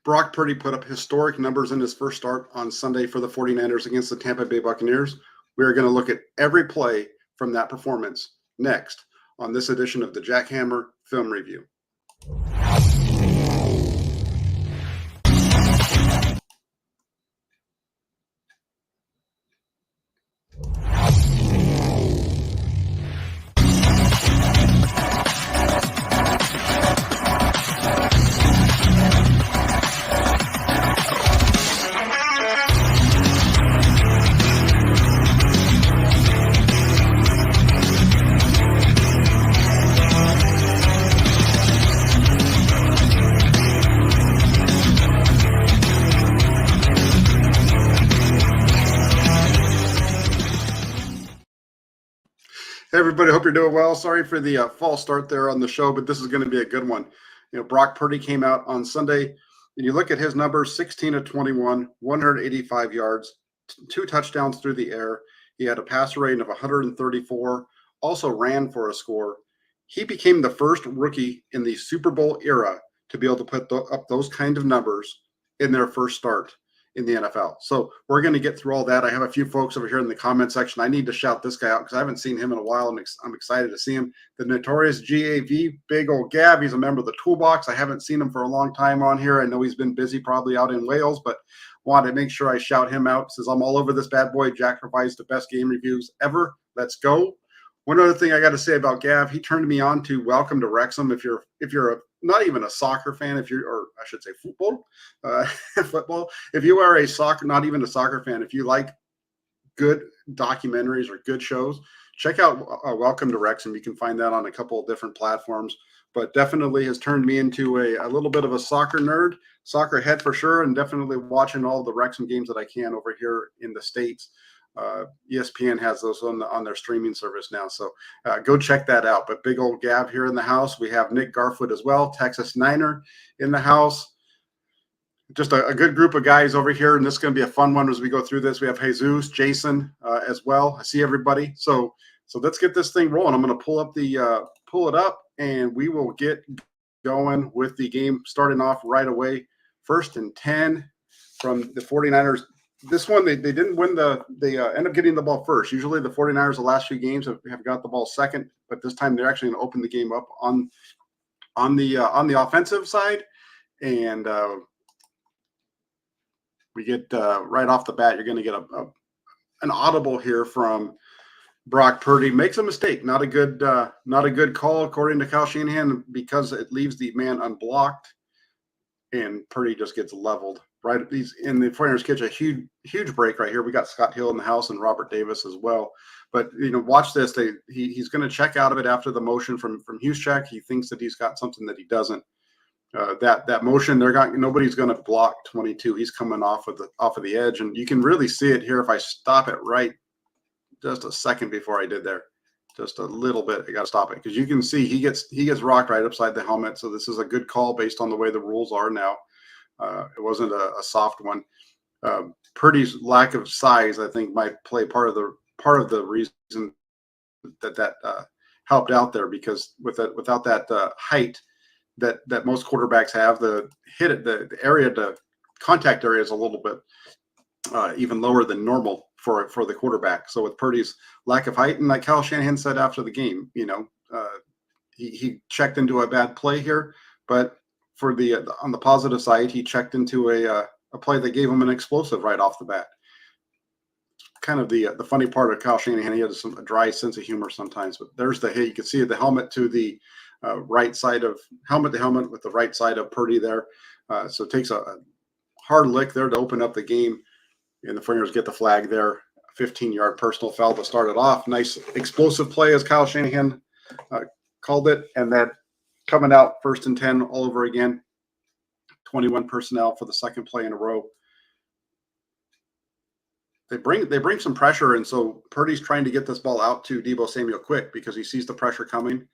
Brock Purdy put up historic numbers in his first start on Sunday for the 49ers against the Tampa Bay Buccaneers. We are going to look at every play from that performance next on this edition of the Jackhammer Film Review. Hey everybody, hope you're doing well. Sorry for the false start there on the show, but this is going to be a good one. Brock Purdy came out on Sunday, and you look at his numbers: 16 of 21, 185 yards, 2 touchdowns through the air. He had a passer rating of 134, also ran for a score. He became the first rookie in the Super Bowl era to be able to put up those kind of numbers in their first start in the NFL. So we're going to get through all that. I have a few folks over here in the comment section. I need to shout this guy out because I haven't seen him in a while. I'm excited to see him. The notorious GAV, Big Old Gav. He's a member of the Toolbox. I haven't seen him for a long time on here. I know he's been busy probably out in Wales, but wanted to make sure I shout him out. Says, I'm all over this bad boy. Jack provides the best game reviews ever. Let's go. One other thing I got to say about Gav, he turned me on to Welcome to Wrexham. If you're not even a soccer fan, or I should say football, football. If you are not even a soccer fan, if you like good documentaries or good shows, check out Welcome to Wrexham. You can find that on a couple of different platforms, but definitely has turned me into a little bit of a soccer nerd, soccer head for sure, and definitely watching all the Wrexham games that I can over here in the States. ESPN has those on their streaming service now, so go check that out. But big old Gav here in the house. We have Nick Garfoot as well, Texas Niner in the house. Just a good group of guys over here, and this is going to be a fun one as we go through this. We have Jesus, Jason as well. I see everybody. So let's get this thing rolling. I'm going to pull it up, and we will get going with the game starting off right away. 1st and 10 from the 49ers. This one, they didn't win they end up getting the ball first. Usually the 49ers the last few games have got the ball second, but this time they're actually going to open the game up on the offensive side. And we get right off the bat, you're going to get an audible here from Brock Purdy. Makes a mistake. Not a good call according to Kyle Shanahan, because it leaves the man unblocked, and Purdy just gets leveled. Right, he's in the 49ers catch a huge break right here. We got Scott Hill in the house and Robert Davis as well. But watch this. He's going to check out of it after the motion from Juszczyk. He thinks that he's got something that he doesn't. That motion, nobody's going to block 22. He's coming off of the edge, and you can really see it here. If I stop it right, just a second before I did there, just a little bit. I got to stop it because you can see he gets rocked right upside the helmet. So this is a good call based on the way the rules are now. It wasn't a soft one. Purdy's lack of size, I think, might play part of the reason that helped out there, because without that height that most quarterbacks have, the area, the contact area is a little bit even lower than normal for the quarterback. So with Purdy's lack of height, and like Kyle Shanahan said after the game, he checked into a bad play here, but on the positive side, he checked into a play that gave him an explosive right off the bat. Kind of the funny part of Kyle Shanahan, he has a dry sense of humor sometimes. But there's the hit. You can see the helmet to the right side of helmet to helmet with the right side of Purdy there. So it takes a hard lick there to open up the game, and the 49ers get the flag there. 15-yard personal foul to start it off. Nice explosive play, as Kyle Shanahan called it, and then coming out 1st and 10 all over again. 21 personnel for the second play in a row. They bring some pressure, and so Purdy's trying to get this ball out to Deebo Samuel quick because he sees the pressure coming,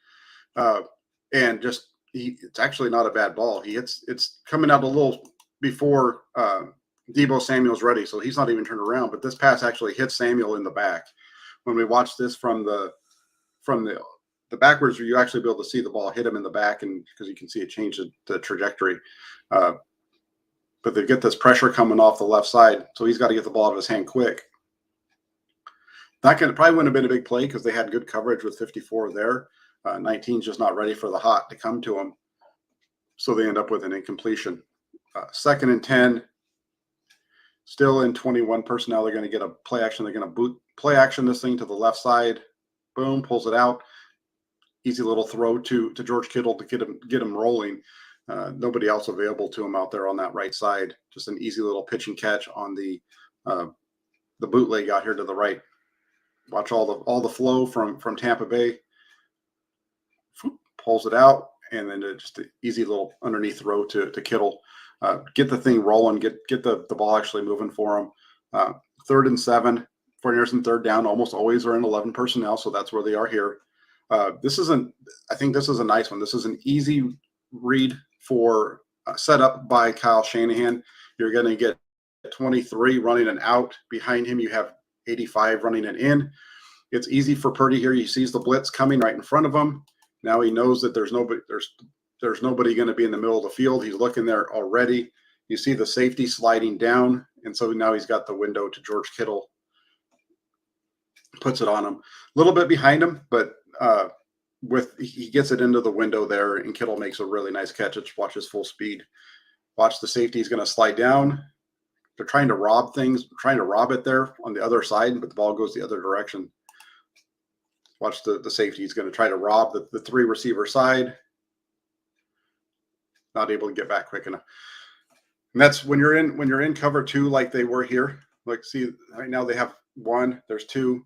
and it's actually not a bad ball. It's coming out a little before Deebo Samuel's ready, so he's not even turned around. But this pass actually hits Samuel in the back. When we watch this from the backwards, you actually be able to see the ball hit him in the back, and because you can see it change the trajectory. but they get this pressure coming off the left side, so he's got to get the ball out of his hand quick. Probably wouldn't have been a big play because they had good coverage with 54 there. 19's just not ready for the hot to come to him, so they end up with an incompletion. 2nd and 10, still in 21 personnel. They're going to get a play action. They're going to boot play action this thing to the left side. Boom, pulls it out. Easy little throw to George Kittle to get him rolling. Nobody else available to him out there on that right side. Just an easy little pitch and catch on the bootleg out here to the right. Watch all the flow from Tampa Bay. Pulls it out, and then just an easy little underneath throw to Kittle. Get the thing rolling, get the ball actually moving for him. 3rd and 7, 49ers in 3rd down, almost always are in 11 personnel, so that's where they are here. I think this is a nice one. This is an easy read for set up by Kyle Shanahan. You're going to get 23 running an out. Behind him, you have 85 running an in. It's easy for Purdy here. He sees the blitz coming right in front of him. Now he knows that there's nobody going to be in the middle of the field. He's looking there already. You see the safety sliding down, and so now he's got the window to George Kittle. Puts it on him. A little bit behind him, but he gets it into the window there, and Kittle makes a really nice catch. Watch his full speed. Watch the safety. He's going to slide down. They're trying to rob it there on the other side, but the ball goes the other direction. Watch the safety. He's going to try to rob the 3 receiver side. Not able to get back quick enough. And that's when you're in cover 2 like they were here. Like, see, right now they have 1. There's 2.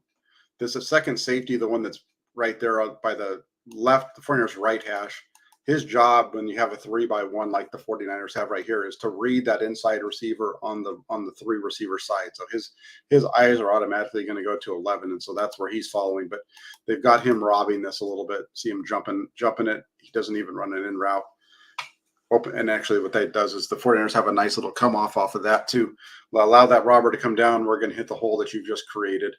There's a second safety, the one that's right there by the left, the 49ers right hash. His job when you have a 3-by-1 like the 49ers have right here is to read that inside receiver on the 3 receiver side. So his eyes are automatically going to go to 11, and so that's where he's following. But they've got him robbing this a little bit. See him jumping it. He doesn't even run an in route. And actually what that does is the 49ers have a nice little come off of that to allow that robber to come down. We're going to hit the hole that you've just created.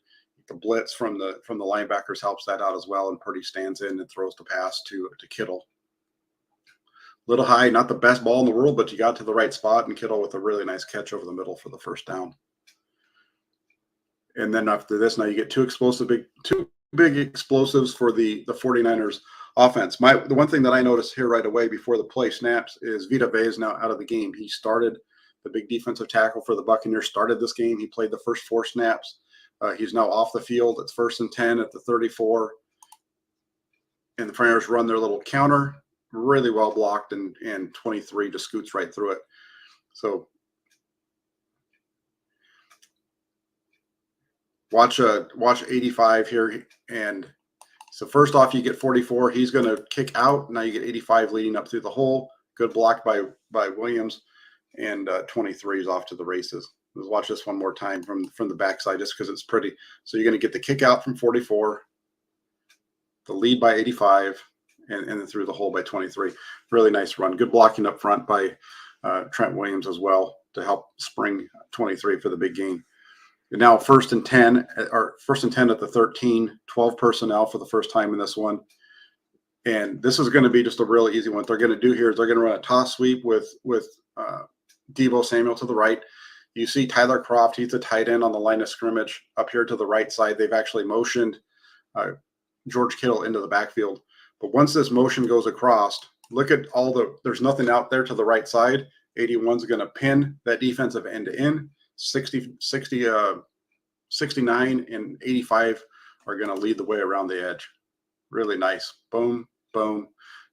The blitz from the linebackers helps that out as well, and Purdy stands in and throws the pass to Kittle. Little high, not the best ball in the world, but you got to the right spot, and Kittle with a really nice catch over the middle for the first down. And then after this, now you get two big explosives for the 49ers offense. The one thing that I noticed here right away before the play snaps is Vita Vea is now out of the game. He started the big defensive tackle for the Buccaneers, started this game. He played the first 4 snaps. He's now off the field. It's 1st and 10 at the 34. And the 49ers run their little counter. Really well blocked, and 23 just scoots right through it. So watch 85 here. And so first off, you get 44. He's going to kick out. Now you get 85 leading up through the hole. Good block by Williams, and 23 is off to the races. Let's watch this one more time from the backside just because it's pretty. So you're going to get the kick out from 44, the lead by 85, and then through the hole by 23. Really nice run. Good blocking up front by Trent Williams as well to help spring 23 for the big gain. And now 1st and 10 at the 13, 12 personnel for the first time in this one. And this is going to be just a really easy one. What they're going to do here is they're going to run a toss sweep with Deebo Samuel to the right. You see Tyler Kroft, he's the tight end on the line of scrimmage up here to the right side. They've actually motioned George Kittle into the backfield. But once this motion goes across, look at there's nothing out there to the right side. 81's going to pin that defensive end to end. 69 and 85 are going to lead the way around the edge. Really nice. Boom, boom.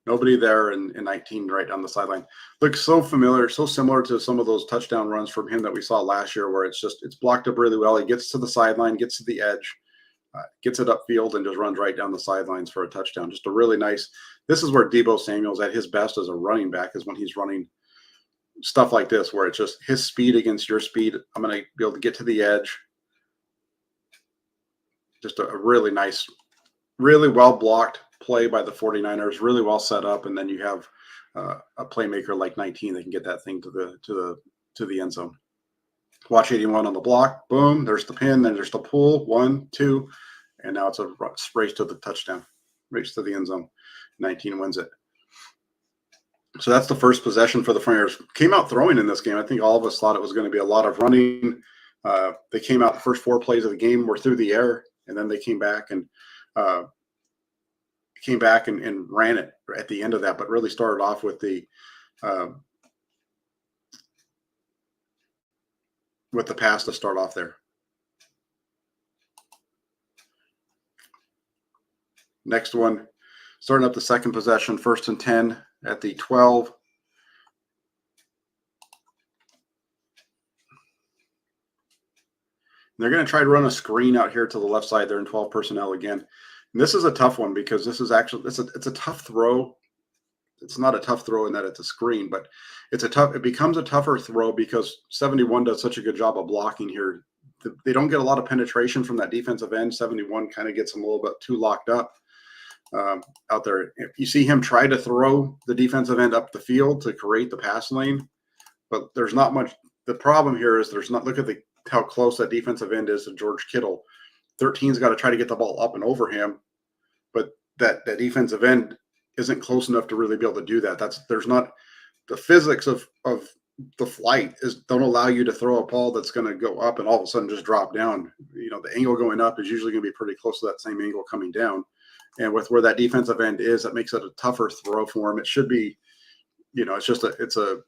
Nobody there, and 19 right down the sideline. Looks so familiar, so similar to some of those touchdown runs from him that we saw last year where it's blocked up really well. He gets to the sideline, gets to the edge, gets it upfield, and just runs right down the sidelines for a touchdown. Just a really nice – this is where Deebo Samuel's at his best as a running back, is when he's running stuff like this where it's just his speed against your speed. I'm going to be able to get to the edge. Just a really nice, really well-blocked play by the 49ers, really well set up, and then you have a playmaker like 19 that can get that thing to the end zone. Watch 81 on the block. Boom, there's the pin, then there's the pull. 1, 2, and now it's a race to the touchdown, race to the end zone. 19 wins it. So that's the first possession for the Frontiers. Came out throwing in this game. I think all of us thought it was going to be a lot of running. They came out the first 4 plays of the game were through the air, and then they came back and uh, ran it at the end of that. But really started off uh, with the pass to start off there. Next one, starting up the second possession, 1st and 10 at the 12. They're going to try to run a screen out here to the left side there in 12 personnel again. And this is a tough one because this is actually it's a tough throw. It's not a tough throw in that it's a screen, but it becomes a tougher throw because 71 does such a good job of blocking here. They don't get a lot of penetration from that defensive end. 71 kind of gets them a little bit too locked up out there. If you see him try to throw the defensive end up the field to create the pass lane, but there's not much. The problem here is there's not, look at how close that defensive end is to George Kittle. 13's got to try to get the ball up and over him, but that defensive end isn't close enough to really be able to do that. There's not the physics of the flight don't allow you to throw a ball that's going to go up and all of a sudden just drop down. The angle going up is usually going to be pretty close to that same angle coming down. And with where that defensive end is, that makes it a tougher throw for him. It should be, it's a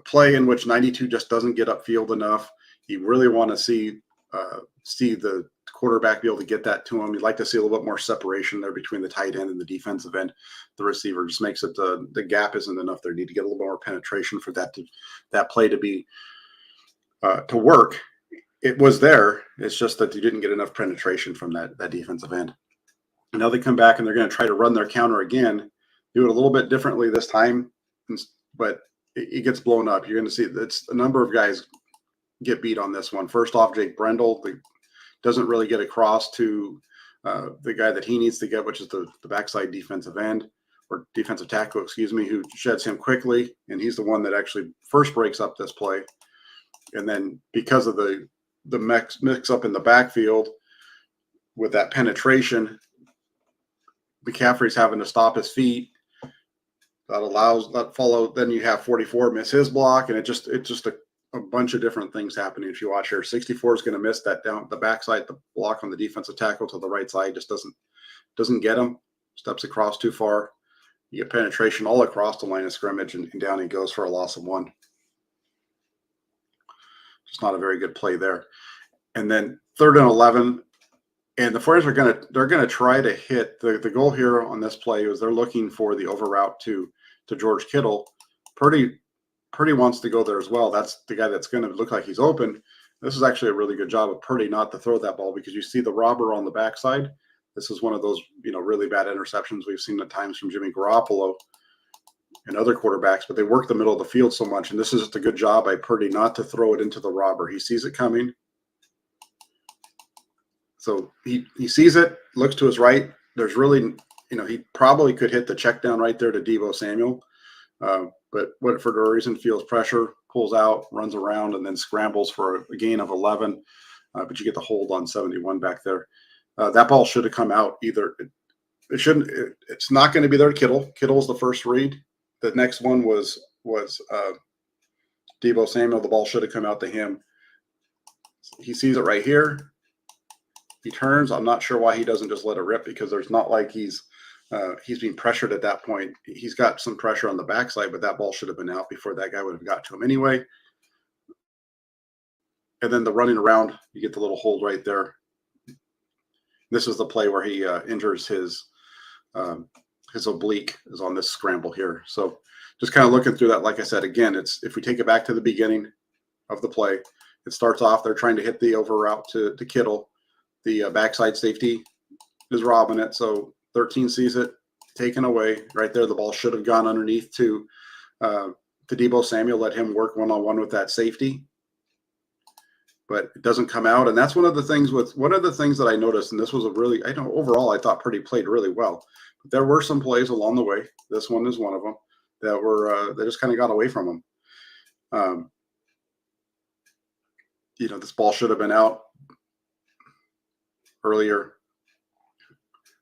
play in which 92 just doesn't get upfield enough. You really want to see the quarterback be able to get that to him. You'd like to see a little bit more separation there between the tight end and the defensive end. The receiver just makes it the gap isn't enough there. You need to get a little more penetration for that play to be to work. It was there. It's just that you didn't get enough penetration from that defensive end. And now they come back and they're going to try to run their counter again, do it a little bit differently this time, but it gets blown up. You're going to see it's a number of guys get beat on this one. First off, Jake Brendel doesn't really get across to the guy that he needs to get, which is the backside defensive end or defensive tackle, who sheds him quickly. And he's the one that actually first breaks up this play. And then because of the mix up in the backfield with that penetration, McCaffrey's having to stop his feet. Then you have 44 miss his block, and it's just a bunch of different things happening. If you watch here, 64 is going to miss that down the backside, the block on the defensive tackle to the right side just doesn't get him. Steps across too far. You get penetration all across the line of scrimmage, and down he goes for a loss of 1. Just not a very good play there. And then 3rd and 11. And the 49ers they're gonna try to hit the goal here on this play is they're looking for the over route to George Kittle. Purdy wants to go there as well. That's the guy that's going to look like he's open. This is actually a really good job of Purdy not to throw that ball because you see the robber on the backside. This is one of those really bad interceptions we've seen at times from Jimmy Garoppolo and other quarterbacks, but they work the middle of the field so much. And this is just a good job by Purdy not to throw it into the robber. He sees it coming. So he sees it, looks to his right. There's really, he probably could hit the check down right there to Deebo Samuel. But for no reason feels pressure, pulls out, runs around, and then scrambles for a gain of 11. But you get the hold on 71 back there. That ball should have come out either. It shouldn't. It's not going to be there to Kittle. Kittle's the first read. The next one was Deebo Samuel. The ball should have come out to him. He sees it right here. He turns. I'm not sure why he doesn't just let it rip because there's not like he's being pressured at that point. He's got some pressure on the backside, but that ball should have been out before that guy would have got to him anyway. And then the running around, you get the little hold right there. This is the play where he injures his oblique is on this scramble here. So just kind of looking through that, like I said, again, if we take it back to the beginning of the play, it starts off, they're trying to hit the over route to Kittle. The backside safety is robbing it. So 13 sees it taken away right there. The ball should have gone underneath to Deebo Samuel, let him work one-on-one with that safety. But it doesn't come out. And that's one of the things that I noticed, and this was overall I thought Purdy played really well. But there were some plays along the way. This one is one of them that just kind of got away from him. This ball should have been out earlier.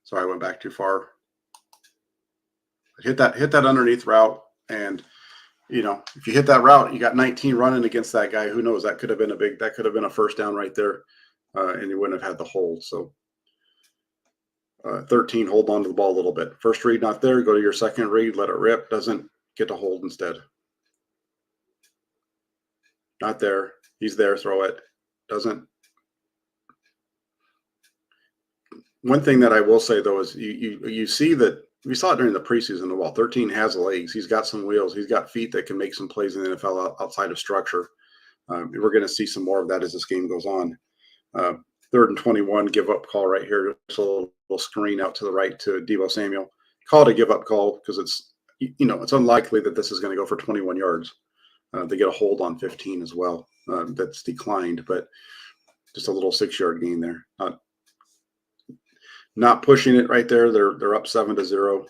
Sorry, I went back too far. Hit that underneath route, and if you hit that route, you got 19 running against that guy. Who knows? That could have been a first down right there, and you wouldn't have had the hold. So 13, hold on to the ball a little bit. First read not there. Go to your second read. Let it rip. Doesn't get to hold instead. Not there. He's there. Throw it. Doesn't. One thing that I will say though is you see that we saw it during the preseason. Well, 13 has legs. He's got some wheels. He's got feet that can make some plays in the NFL outside of structure. We're going to see some more of that as this game goes on. 3rd and 21, give up call right here. Just a little screen out to the right to Deebo Samuel. Call it a give up call because it's unlikely that this is going to go for 21 yards. They get a hold on 15 as well. That's declined, but just a little 6-yard gain there. Not pushing it right there. They're up 7-0.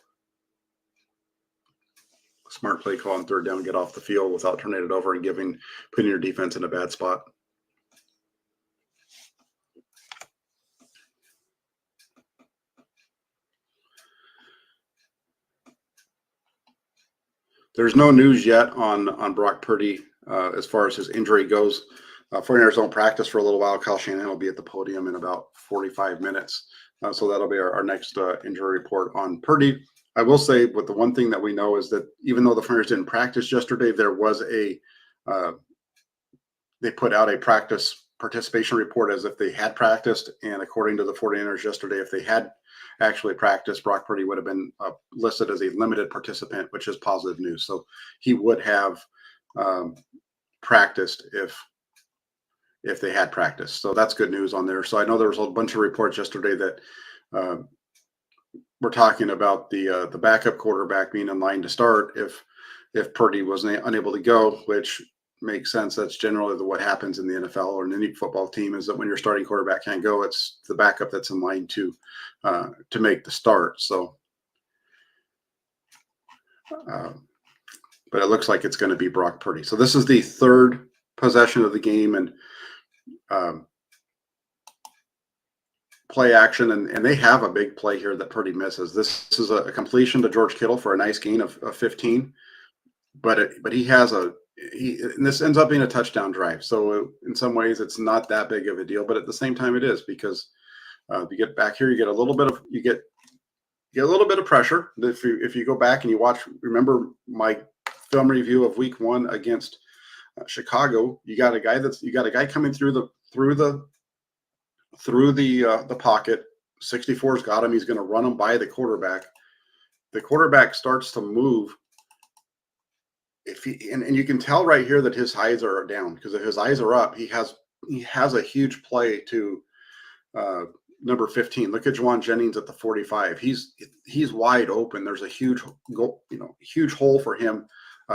Smart play call on 3rd down, get off the field without turning it over and putting your defense in a bad spot. There's no news yet on Brock Purdy as far as his injury goes. 49ers don't practice for a little while. Kyle Shanahan will be at the podium in about 45 minutes. So that'll be our next injury report on Purdy. I will say, but the one thing that we know is that even though the 49ers didn't practice yesterday, there was they put out a practice participation report as if they had practiced. And according to the 49ers yesterday, if they had actually practiced, Brock Purdy would have been listed as a limited participant, which is positive news. So he would have practiced if they had practiced. So that's good news on there. So I know there was a bunch of reports yesterday that we're talking about the backup quarterback being in line to start if Purdy was unable to go, which makes sense. That's generally what happens in the NFL or in any football team, is that when your starting quarterback can't go, it's the backup that's in line to make the start. So, but it looks like it's going to be Brock Purdy. So this is the 3rd possession of the game, and play action, and they have a big play here that Purdy misses. This is a completion to George Kittle for a nice gain of 15, but he has and this ends up being a touchdown drive. So in some ways, it's not that big of a deal, but at the same time, it is, because you get back here, you get a little bit of pressure. If you go back and you remember my film review of Week 1 against Chicago, you got a guy coming through the pocket. 64's got him. He's going to run him by the quarterback. The quarterback starts to move. And you can tell right here that his eyes are down, because if his eyes are up, he has a huge play to number 15. Look at Juwan Jennings at the 45. He's wide open. There's a huge hole for him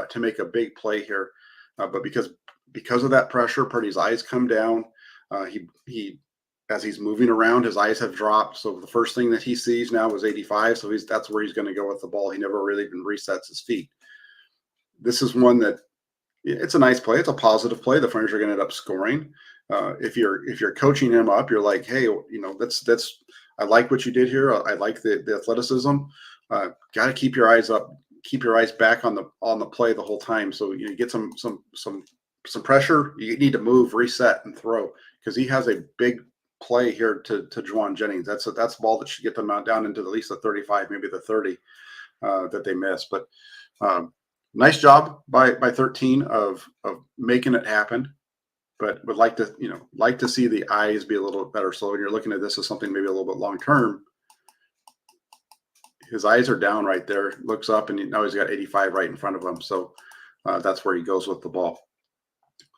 to make a big play here. But because of that pressure, Purdy's eyes come down. He as he's moving around, his eyes have dropped. So the first thing that he sees now is 85. So that's where he's going to go with the ball. He never really even resets his feet. This is one that it's a nice play. It's a positive play. The 49ers are going to end up scoring. If you're coaching him up, you're like, hey, that's I like what you did here. I like the athleticism. Got to keep your eyes up. Keep your eyes back on the play the whole time. So you get some pressure. You need to move, reset, and throw, because he has a big play here to Juwan Jennings. That's a ball that should get them down into at least the 35, maybe the 30 that they missed. But nice job by 13 of making it happen. But would like to see the eyes be a little better. So when you're looking at this as something maybe a little bit long term, his eyes are down right there. Looks up, and now he's got 85 right in front of him. So that's where he goes with the ball.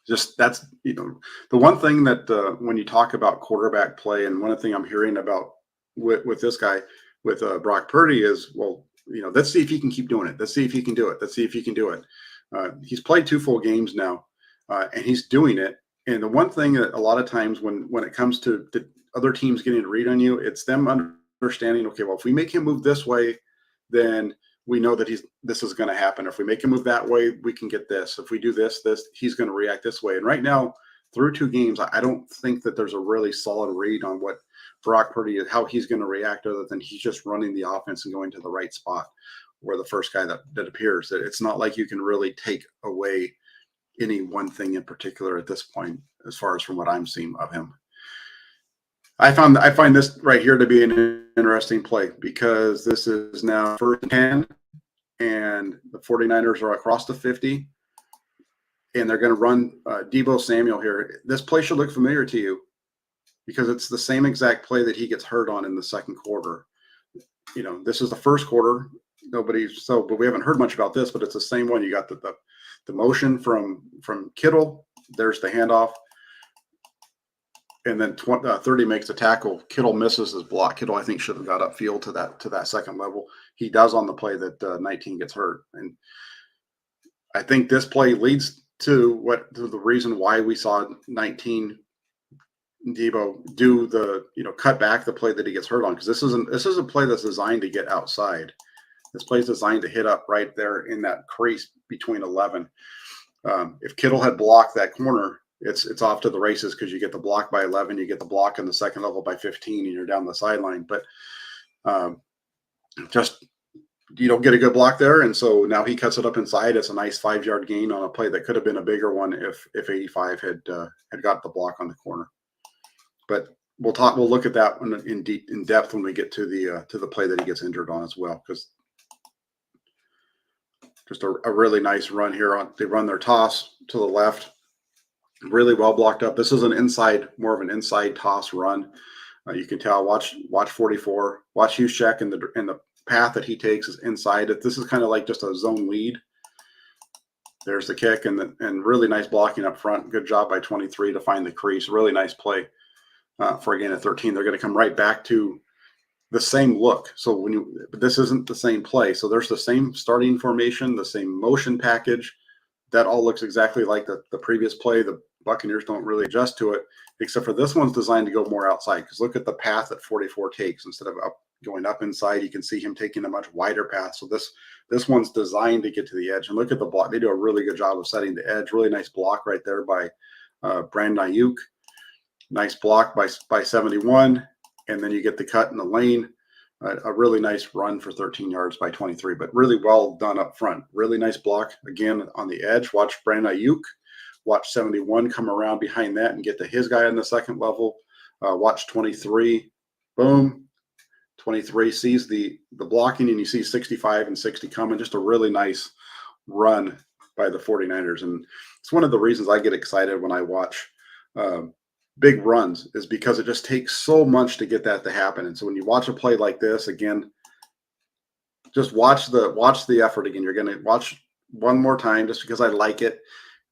Just that's the one thing that when you talk about quarterback play, and one thing I'm hearing about with this guy, with Brock Purdy, is, well, let's see if he can keep doing it. Let's see if he can do it. Let's see if he can do it. He's played 2 full games now, and he's doing it. And the one thing that a lot of times when it comes to the other teams getting a read on you, it's them understanding, okay, well, if we make him move this way, then we know that this is going to happen. If we make him move that way, we can get this. If we do this, he's going to react this way. And right now, through 2 games, I don't think that there's a really solid read on what Brock Purdy is, how he's going to react, other than he's just running the offense and going to the right spot. or the first guy that appears. It's not like you can really take away any one thing in particular at this point, as far as from what I'm seeing of him. I find this right here to be an interesting play because this is now 1st and 10, and the 49ers are across the 50, and they're going to run Deebo Samuel here. This play should look familiar to you because it's the same exact play that he gets hurt on in the second quarter. This is the first quarter. But we haven't heard much about this, but it's the same one. You got the motion from Kittle. There's the handoff. And then 30 makes the tackle. Kittle misses his block. Kittle, I think, should have got upfield to that second level. He does on the play that 19 gets hurt. And I think this play leads to the reason why we saw 19 Deebo do the cut back the play that he gets hurt on, because this is a play that's designed to get outside. This play is designed to hit up right there in that crease between 11. If Kittle had blocked that corner, it's off to the races because you get the block by 11, you get the block in the second level by 15, and you're down the sideline. But just you don't get a good block there, and so now he cuts it up inside. It's a nice 5-yard gain on a play that could have been a bigger one if 85 had got the block on the corner. But we'll look at that one in depth when we get to the play that he gets injured on as well, because just a really nice run here. They run their toss to the left, really well blocked up. This is more of an inside toss run. You can tell. Watch 44. Watch Juszczyk and the path that he takes is inside. This is kind of like just a zone lead. There's the kick and really nice blocking up front. Good job by 23 to find the crease. Really nice play for a gain of 13. They're going to come right back to the same look. So but this isn't the same play. So there's the same starting formation, the same motion package. That all looks exactly like the previous play. The Buccaneers don't really adjust to it, except for this one's designed to go more outside, because look at the path that 44 takes. Instead of going up inside, you can see him taking a much wider path. So this one's designed to get to the edge. And look at the block. They do a really good job of setting the edge. Really nice block right there by Brandon Ayuk. Nice block by 71. And then you get the cut in the lane. A really nice run for 13 yards by 23, but really well done up front. Really nice block again on the edge. Watch Brandon Ayuk. Watch 71 come around behind that and get to his guy on the second level. Watch 23. Boom. 23 sees the blocking, and you see 65 and 60 coming. Just a really nice run by the 49ers. And it's one of the reasons I get excited when I watch big runs, is because it just takes so much to get that to happen. And so when you watch a play like this, again, just watch the effort again. You're going to watch one more time just because I like it.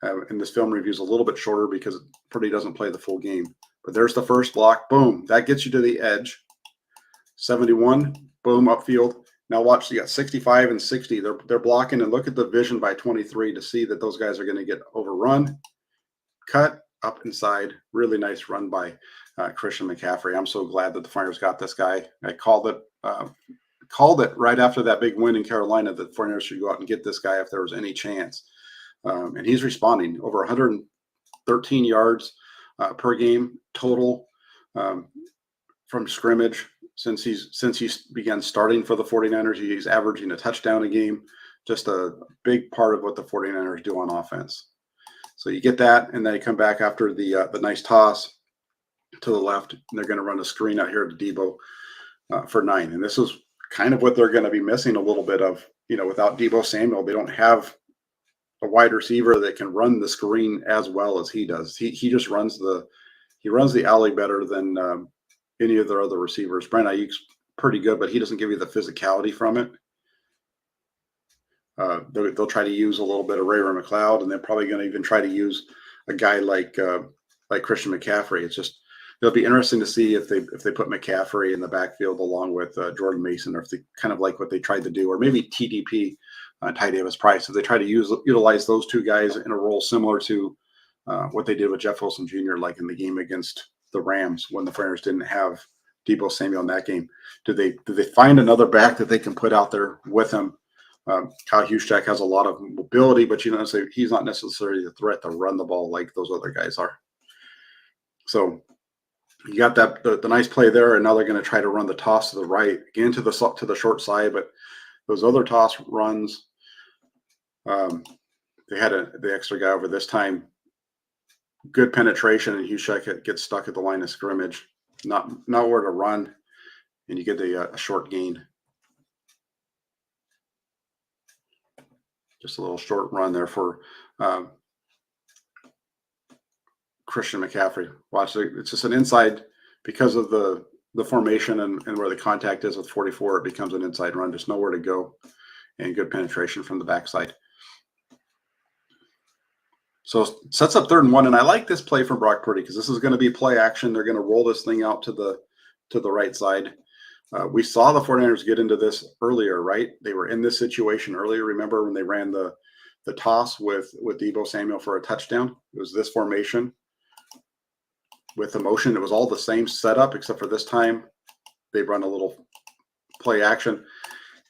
And this film review is a little bit shorter because Purdy doesn't play the full game. But there's the first block. Boom. That gets you to the edge. 71. Boom. Upfield. Now watch. You got 65 and 60. They're blocking, and look at the vision by 23 to see that those guys are going to get overrun. Cut. Up inside. Really nice run by Christian McCaffrey. I'm so glad that the Flyers got this guy. I called it right after that big win in Carolina that the Flyers should go out and get this guy if there was any chance. And he's responding. Over 113 yards per game total from scrimmage since he's began starting for the 49ers. He's averaging a touchdown a game. Just a big part of what the 49ers do on offense. So you get that, and they come back after the nice toss to the left, and they're going to run a screen out here to Deebo for 9. And this is kind of what they're going to be missing a little bit of. Without Deebo Samuel, they don't have a wide receiver that can run the screen as well as he does. He just runs the alley better than any of their other receivers. Brandon Ayuk's pretty good, but he doesn't give you the physicality from it. They'll try to use a little bit of Ray McLeod, and they're probably going to even try to use a guy like Christian McCaffrey. It's just, it'll be interesting to see if they put McCaffrey in the backfield along with Jordan Mason, or if they kind of like what they tried to do, or maybe TDP, Ty Davis Price, if they try to utilize those two guys in a role similar to what they did with Jeff Wilson Jr., like in the game against the Rams when the Flyers didn't have Deebo Samuel in that game. Do they find another back that they can put out there with him? Kyle Juszczyk has a lot of mobility, but he's not necessarily the threat to run the ball like those other guys are. So you got that the nice play there, and now they're going to try to run the toss to the right again to the short side, but Those other toss runs, they had the extra guy over this time. Good penetration, and Hushek gets stuck at the line of scrimmage, not where to run, and you get a short gain. Just a little short run there for Christian McCaffrey. Watch it. It's just an inside because of the formation and where the contact is with 44. It becomes an inside run. Just nowhere to go, and good penetration from the backside. So it sets up 3rd and 1, and I like this play from Brock Purdy because this is going to be play action. They're going to roll this thing out to the right side. We saw the 49ers get into this earlier, right? They were in this situation earlier. Remember when they ran the toss with Deebo Samuel for a touchdown? It was this formation with the motion. It was all the same setup, except for this time they run a little play action.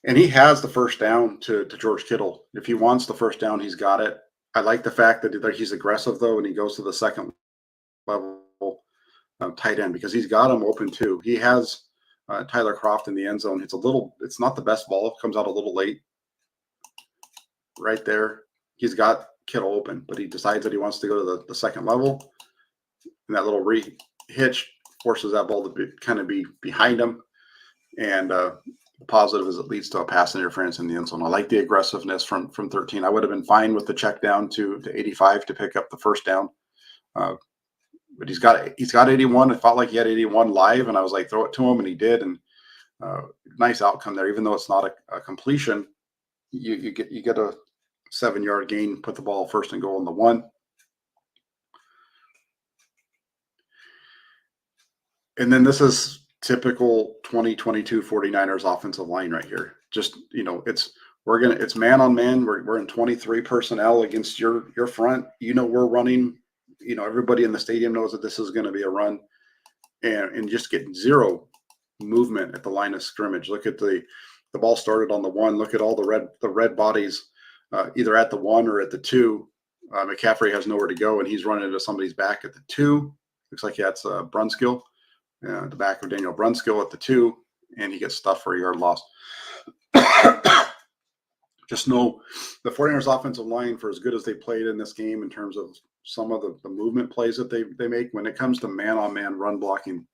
And he has the first down to George Kittle. If he wants the first down, he's got it. I like the fact that he's aggressive, though, and he goes to the second level tight end because he's got him open, too. He has Tyler Kroft in the end zone. It's not the best ball. It comes out a little late. Right there. He's got Kittle open, but he decides that he wants to go to the second level. And that little hitch forces that ball to kind of be behind him. And the positive is it leads to a pass interference in the end zone. I like the aggressiveness from 13. I would have been fine with the check down to 85 to pick up the first down. But he's got 81. It felt like he had 81 live, and I was like, throw it to him, and he did. And nice outcome there. Even though it's not a completion, you get a 7-yard gain, put the ball first and goal on the 1. And then this is typical 2022 49ers offensive line right here. Just, it's man on man. We're in 23 personnel against your front. We're running. Everybody in the stadium knows that this is going to be a run, and just get zero movement at the line of scrimmage. Look at the ball started on the 1. Look at all the red bodies, either at the 1 or at the 2. McCaffrey has nowhere to go, and he's running into somebody's back at the 2. Looks like that's Brunskill. The back of Daniel Brunskill at the 2, and he gets stuffed for a yard loss. Just know the 49ers offensive line, for as good as they played in this game in terms of some of the movement plays that they make, when it comes to man-on-man run blocking,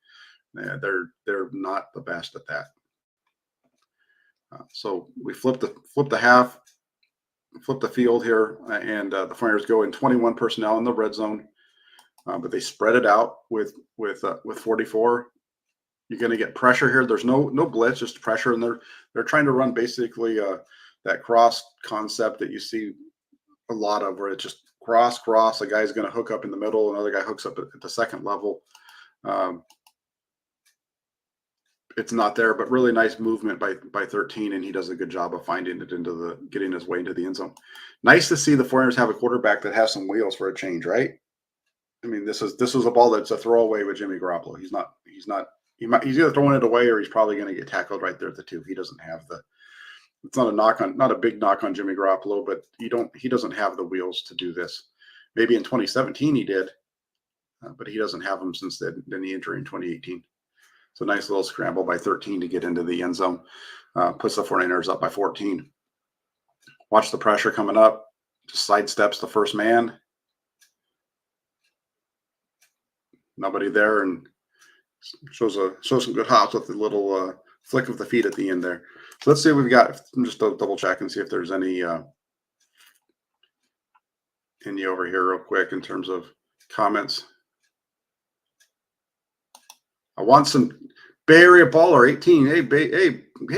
they're not the best at that. So we flip the half, flip the field here, and the 49ers go in 21 personnel in the red zone. But they spread it out with 44. You're going to get pressure here. There's no blitz, just pressure, and they're trying to run basically that cross concept that you see a lot of, where it's just cross. A guy's going to hook up in the middle, another guy hooks up at the second level. It's not there, but really nice movement by 13, and he does a good job of finding it getting his way into the end zone. Nice to see the 49ers have a quarterback that has some wheels for a change, right? I mean, this was a ball that's a throwaway with Jimmy Garoppolo. He's either throwing it away or he's probably going to get tackled right there at the 2. He doesn't have it's not a big knock on Jimmy Garoppolo, but he doesn't have the wheels to do this. Maybe in 2017 he did, but he doesn't have them since the knee injury in 2018. So nice little scramble by 13 to get into the end zone. Puts the 49ers up by 14. Watch the pressure coming up. Just sidesteps the first man. Nobody there, and shows some good hops with the little flick of the feet at the end there. So let's see what we've got. Just double check and see if there's any over here real quick in terms of comments. I want some Bay Area Baller 18. Hey,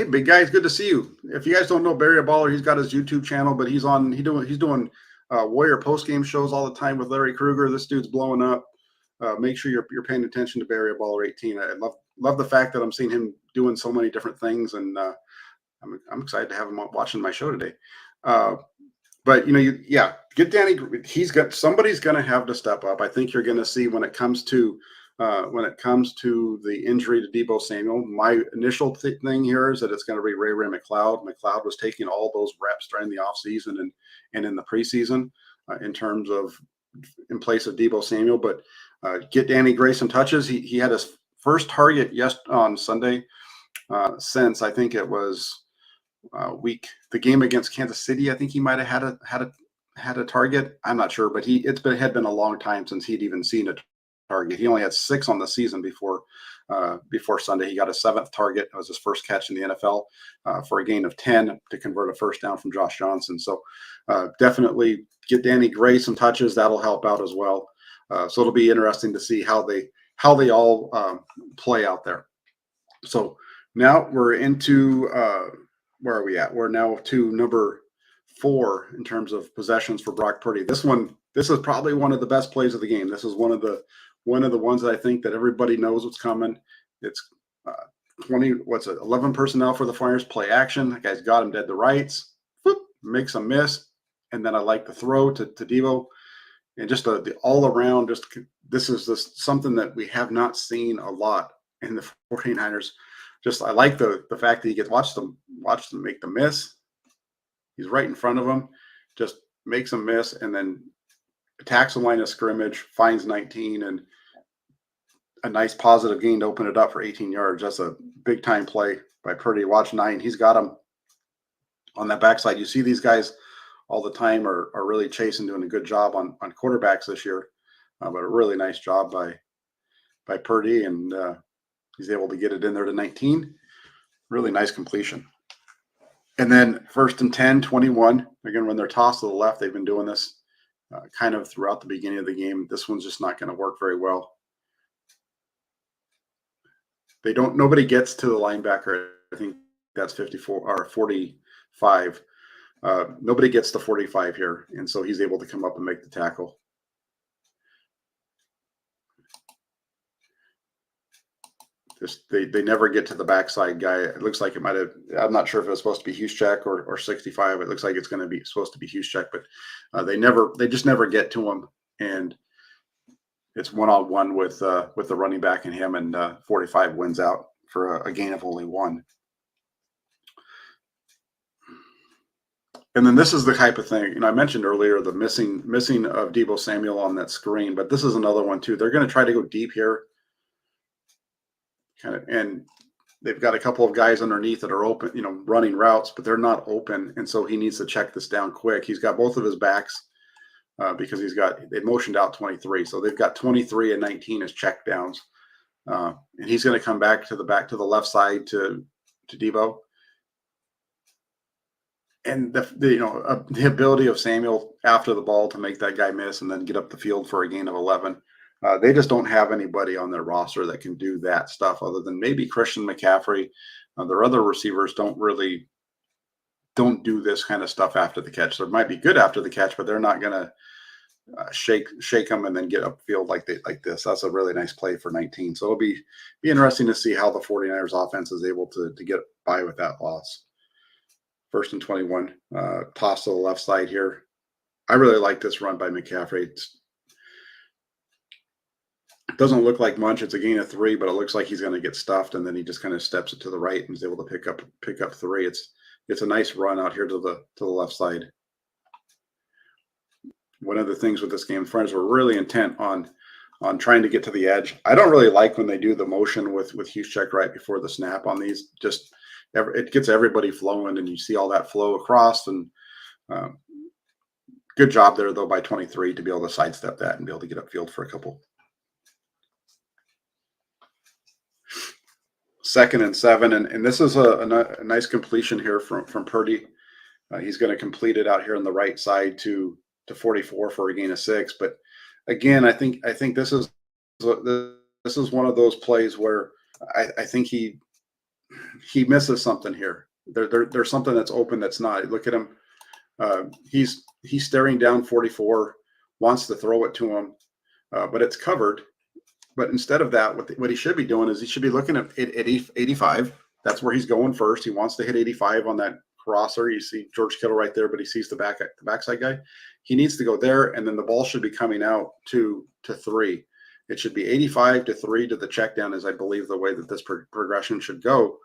big guy, it's good to see you. If you guys don't know Bay Area Baller, he's got his YouTube channel, but he's doing Warrior post game shows all the time with Larry Krueger. This dude's blowing up. Make sure you're paying attention to Bay Area Baller 18. I love the fact that I'm seeing him doing so many different things, and I'm excited to have him watching my show today. But get Danny. Somebody's going to have to step up. I think you're going to see when it comes to the injury to Deebo Samuel. My initial thing here is that it's going to be Ray McLeod. McLeod was taking all those reps during the offseason and in the preseason in terms of in place of Deebo Samuel, but get Danny Gray some touches. He had his first target on Sunday since I think it was week. The game against Kansas City, I think he might have had a target. I'm not sure, but had been a long time since he'd even seen a target. He only had 6 on the season before Sunday. He got a 7th target. It was his first catch in the NFL for a gain of 10 to convert a first down from Josh Johnson. So definitely get Danny Gray some touches. That'll help out as well. So it'll be interesting to see how they all play out there. So now we're into where are we at? We're now to number 4 in terms of possessions for Brock Purdy. This is probably one of the best plays of the game. This is one of the ones that I think that everybody knows what's coming. It's 11 personnel for the Flyers, play action. That guy's got him dead to rights. Whoop, makes a miss, and then I like the throw to Devo, and just the all around. This is something that we have not seen a lot in the 49ers. I like the fact that he gets watch them make the miss. He's right in front of him, just makes a miss, and then attacks the line of scrimmage, finds 19, and a nice positive gain to open it up for 18 yards. That's a big time play by Purdy. Watch 9. He's got him on that backside. You see these guys all the time are really chasing, doing a good job on quarterbacks this year. But a really nice job by Purdy, and he's able to get it in there to 19. Really nice completion. And then 1st and 10, 21. They're going to run their toss to the left. They've been doing this kind of throughout the beginning of the game. This one's just not going to work very well. Nobody gets to the linebacker. I think that's 54 or 45. Nobody gets to 45 here. And so he's able to come up and make the tackle. They never get to the backside guy. It looks like it might have. I'm not sure if it was supposed to be Juszczyk or 65. It looks like it's going to be supposed to be Juszczyk, but they just never get to him, and it's 1-on-1 with the running back and him, and 45 wins out for a gain of only 1. And then this is the type of thing, I mentioned earlier the missing of Deebo Samuel on that screen, but this is another one too. They're going to try to go deep here. And they've got a couple of guys underneath that are open, running routes, but they're not open. And so he needs to check this down quick. He's got both of his backs because they motioned out 23. So they've got 23 and 19 as check downs. And he's going to come back to the left side to Deebo. And the ability of Samuel after the ball to make that guy miss and then get up the field for a gain of 11. They just don't have anybody on their roster that can do that stuff other than maybe Christian McCaffrey. Their other receivers don't do this kind of stuff after the catch. They might be good after the catch, but they're not going to shake them and then get upfield like this. That's a really nice play for 19. So it'll be interesting to see how the 49ers offense is able to get by with that loss. 1st and 21, toss to the left side here. I really like this run by McCaffrey. It doesn't look like much. It's a gain of 3, but it looks like he's going to get stuffed, and then he just kind of steps it to the right and is able to pick up 3. It's a nice run out here to the left side. One of the things with this game, friends, were really intent on trying to get to the edge. I don't really like when they do the motion with Juszczyk right before the snap on these. It gets everybody flowing, and you see all that flow across. And good job there, though, by 23 to be able to sidestep that and be able to get upfield for a couple. 2nd and 7, and this is a nice completion here from Purdy. He's going to complete it out here on the right side to 44 for a gain of 6. But again, I think this is one of those plays where I think he misses something here. There's something that's open that's not. Look at him. He's staring down 44, wants to throw it to him, but it's covered. But instead of that, what he should be doing is he should be looking at 85. That's where he's going first. He wants to hit 85 on that crosser. You see George Kittle right there, but he sees the backside guy. He needs to go there, and then the ball should be coming out to 3. It should be 85 to 3 to the check down, is I believe the way that this progression should go.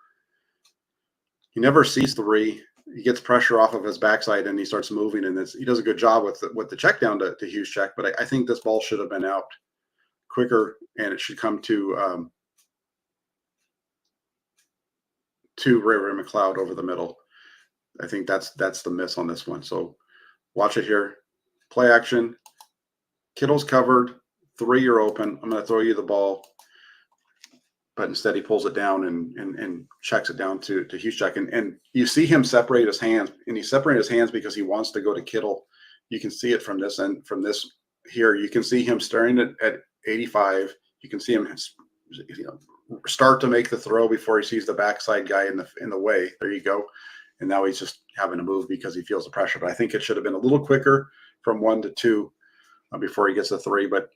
He never sees 3. He gets pressure off of his backside, and he starts moving, and he does a good job with the check down to Juszczyk. But I think this ball should have been out quicker, and it should come to Ray McLeod over the middle. I think that's the miss on this one. So watch it here. Play action. Kittle's covered. 3, you're open. I'm going to throw you the ball. But instead he pulls it down and checks it down to Huschek. And you see him separate his hands. And he separated his hands because he wants to go to Kittle. You can see it from this end, from this here. You can see him staring at 85. You can see him start to make the throw before he sees the backside guy in the way. There you go. And now he's just having to move because he feels the pressure. But I think it should have been a little quicker from 1 to 2 before he gets to 3. But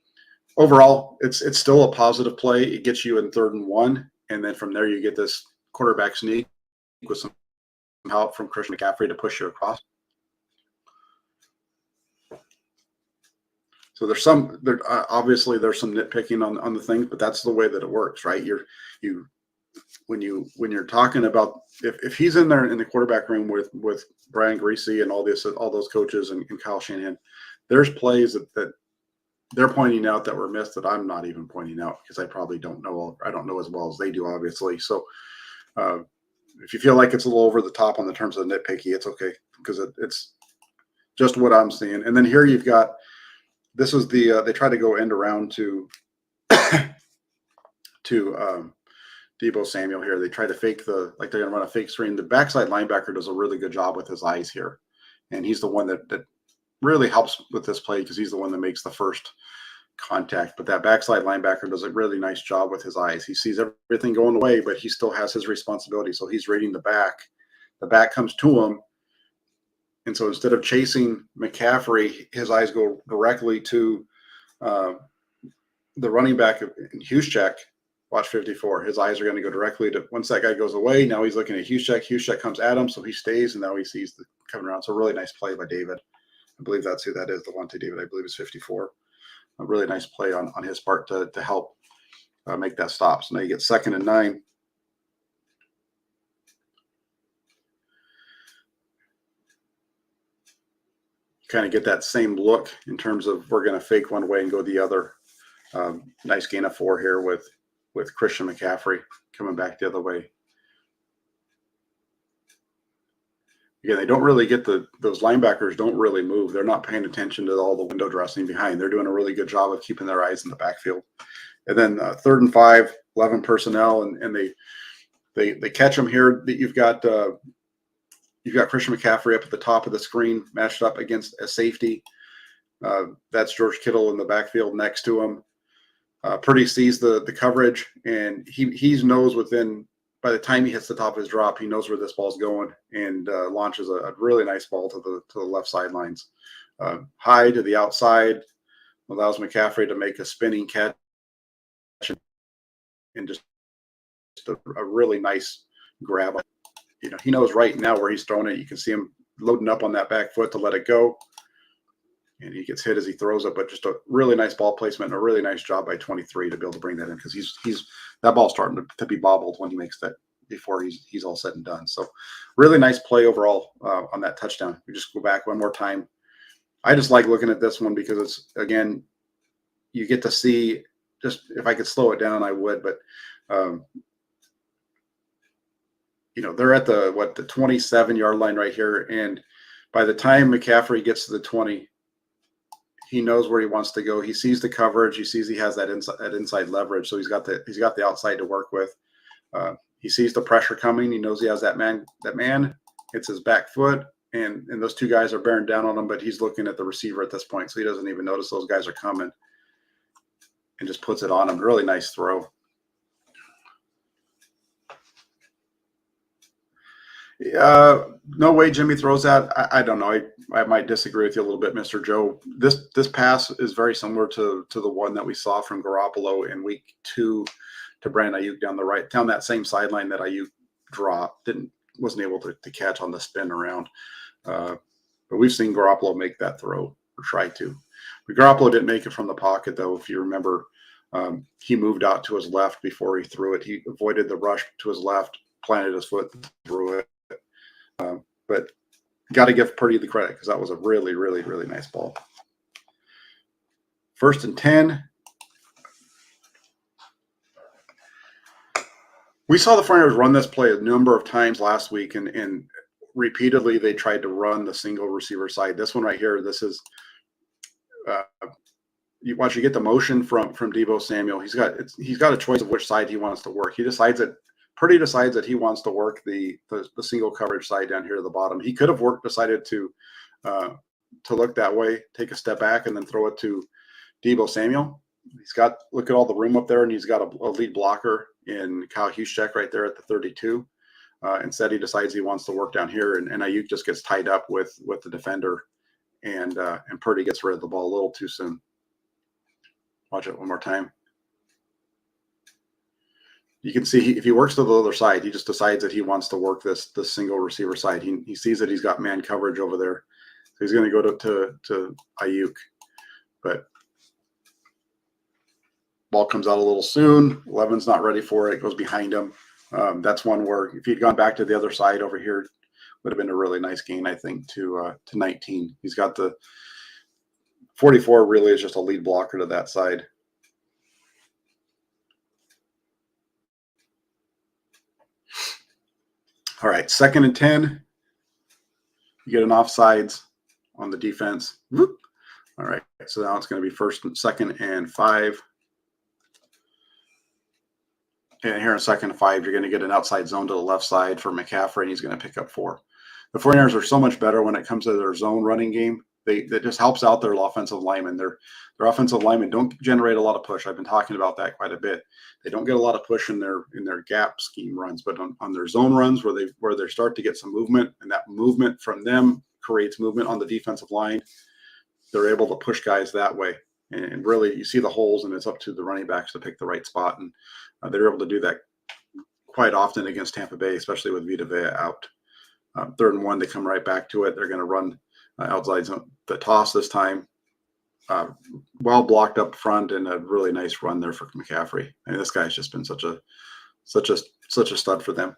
overall, it's still a positive play. It gets you in 3rd and 1. And then from there, you get this quarterback sneak with some help from Christian McCaffrey to push you across. So obviously there's some nitpicking on the things, but that's the way that it works, right? When you're talking about if he's in there in the quarterback room with Brian Greasy and all those coaches and Kyle Shanahan, there's plays that they're pointing out that were missed that I'm not even pointing out because I probably don't know. I don't know as well as they do, obviously. So if you feel like it's a little over the top on the terms of nitpicky, it's okay because it's just what I'm seeing. And then here you've got. This is they try to go end around to Deebo Samuel here. They try to fake they're going to run a fake screen. The backside linebacker does a really good job with his eyes here. And he's the one that really helps with this play because he's the one that makes the first contact. But that backside linebacker does a really nice job with his eyes. He sees everything going away, but he still has his responsibility. So he's reading the back. The back comes to him. And so instead of chasing McCaffrey, his eyes go directly to the running back in Huschek. Watch 54. His eyes are going to go directly to once that guy goes away. Now he's looking at Huschek. Huschek comes at him, so he stays, and now he sees the coming around. So a really nice play by David. I believe that's who that is. Levante David, I believe, is 54. A really nice play on his part to help make that stop. So now you get 2nd and 9. Kind of get that same look in terms of we're going to fake one way and go the other. Nice gain of 4 here with Christian McCaffrey coming back the other way. Again, they don't really get those linebackers don't really move. They're not paying attention to all the window dressing behind. They're doing a really good job of keeping their eyes in the backfield. And then 3rd and 5, 11 personnel, and they catch them here. You've got Christian McCaffrey up at the top of the screen, matched up against a safety. That's George Kittle in the backfield next to him. Purdy sees the coverage, and he knows by the time he hits the top of his drop, he knows where this ball's going and launches a really nice ball to the left sidelines. High to the outside, allows McCaffrey to make a spinning catch and just a really nice grab. He knows right now where he's throwing it. You can see him loading up on that back foot to let it go. And he gets hit as he throws it, but just a really nice ball placement and a really nice job by 23 to be able to bring that in because he's that ball's starting to be bobbled when he makes that before he's all said and done. So really nice play overall on that touchdown. We just go back one more time. I just like looking at this one because it's, again, you get to see just if I could slow it down, I would, but they're at the 27-yard line right here. And by the time McCaffrey gets to the 20, he knows where he wants to go. He sees the coverage. He sees he has that inside leverage. So he's got the outside to work with. He sees the pressure coming. He knows he has that man. That man hits his back foot, and those 2 guys are bearing down on him, but he's looking at the receiver at this point. So he doesn't even notice those guys are coming and just puts it on him. Really nice throw. No way Jimmy throws that. I don't know. I might disagree with you a little bit, Mr. Joe. This pass is very similar to the one that we saw from Garoppolo in week 2 to Brandon Ayuk down that same sideline that Ayuk dropped. Wasn't able to catch on the spin around. But we've seen Garoppolo make that throw or try to. But Garoppolo didn't make it from the pocket, though. If you remember, he moved out to his left before he threw it. He avoided the rush to his left, planted his foot, threw it. But got to give Purdy the credit because that was a really, really, really nice ball. 1st and 10. We saw the 49ers run this play a number of times last week, and repeatedly they tried to run the single receiver side. This one right here, this is you watch. You get the motion from Deebo Samuel. He's got a choice of which side he wants to work. He decides that Purdy decides that he wants to work the single coverage side down here at the bottom. He could have decided to look that way, take a step back, and then throw it to Deebo Samuel. Look at all the room up there, and he's got a lead blocker in Kyle Juszczyk right there at the 32. Instead, he decides he wants to work down here, and Ayuk just gets tied up with the defender, and Purdy gets rid of the ball a little too soon. Watch it one more time. You can see if he works to the other side, he just decides that he wants to work this single receiver side. He sees that he's got man coverage over there, so he's going to go to Ayuk, but ball comes out a little soon. Levin's not ready for it. It goes behind him. That's one where if he'd gone back to the other side over here, would have been a really nice gain, I think, to 19. He's got the 44 really is just a lead blocker to that side. All right, 2nd and 10. You get an offsides on the defense. Whoop. All right, so now it's going to be 2nd and 5. And here in 2nd and 5, you're going to get an outside zone to the left side for McCaffrey, and he's going to pick up 4. The 49ers are so much better when it comes to their zone running game. That just helps out their offensive linemen. Their offensive linemen don't generate a lot of push. I've been talking about that quite a bit. They don't get a lot of push in their gap scheme runs, but on their zone runs where they start to get some movement, and that movement from them creates movement on the defensive line, they're able to push guys that way. And really, you see the holes, and it's up to the running backs to pick the right spot. And they're able to do that quite often against Tampa Bay, especially with Vita Vea out. 3rd and 1, they come right back to it. They're going to run outside zone, the toss this time. Well blocked up front, and a really nice run there for McCaffrey. I mean, this guy's just been such a stud for them.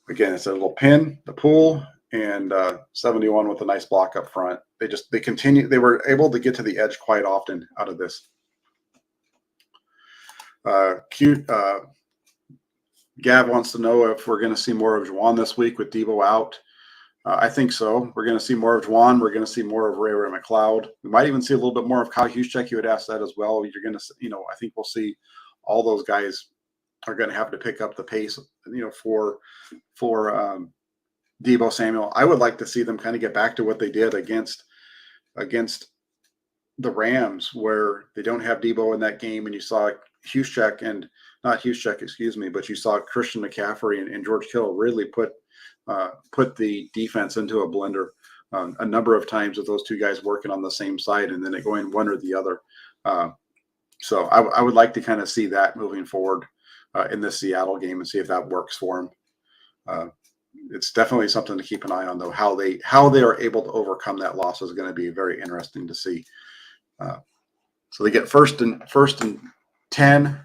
Again, it's a little pin, the pool, and 71 with a nice block up front. They were able to get to the edge quite often out of this. Gav wants to know if we're going to see more of Juwan this week with Deebo out. I think so. We're going to see more of Juwan. We're going to see more of Ray McLeod. We might even see a little bit more of Kyle Juszczyk. You would ask that as well. You're going to, I think we'll see all those guys are going to have to pick up the pace, for Deebo Samuel. I would like to see them kind of get back to what they did against the Rams, where they don't have Deebo in that game, and you saw Juszczyk and not Juszczyk, excuse me, but you saw Christian McCaffrey and George Kittle really put the defense into a blender a number of times with those two guys working on the same side, and then it going one or the other. So I would like to kind of see that moving forward in this Seattle game and see if that works for them. It's definitely something to keep an eye on, though. How they are able to overcome that loss is going to be very interesting to see. So they get first and 10.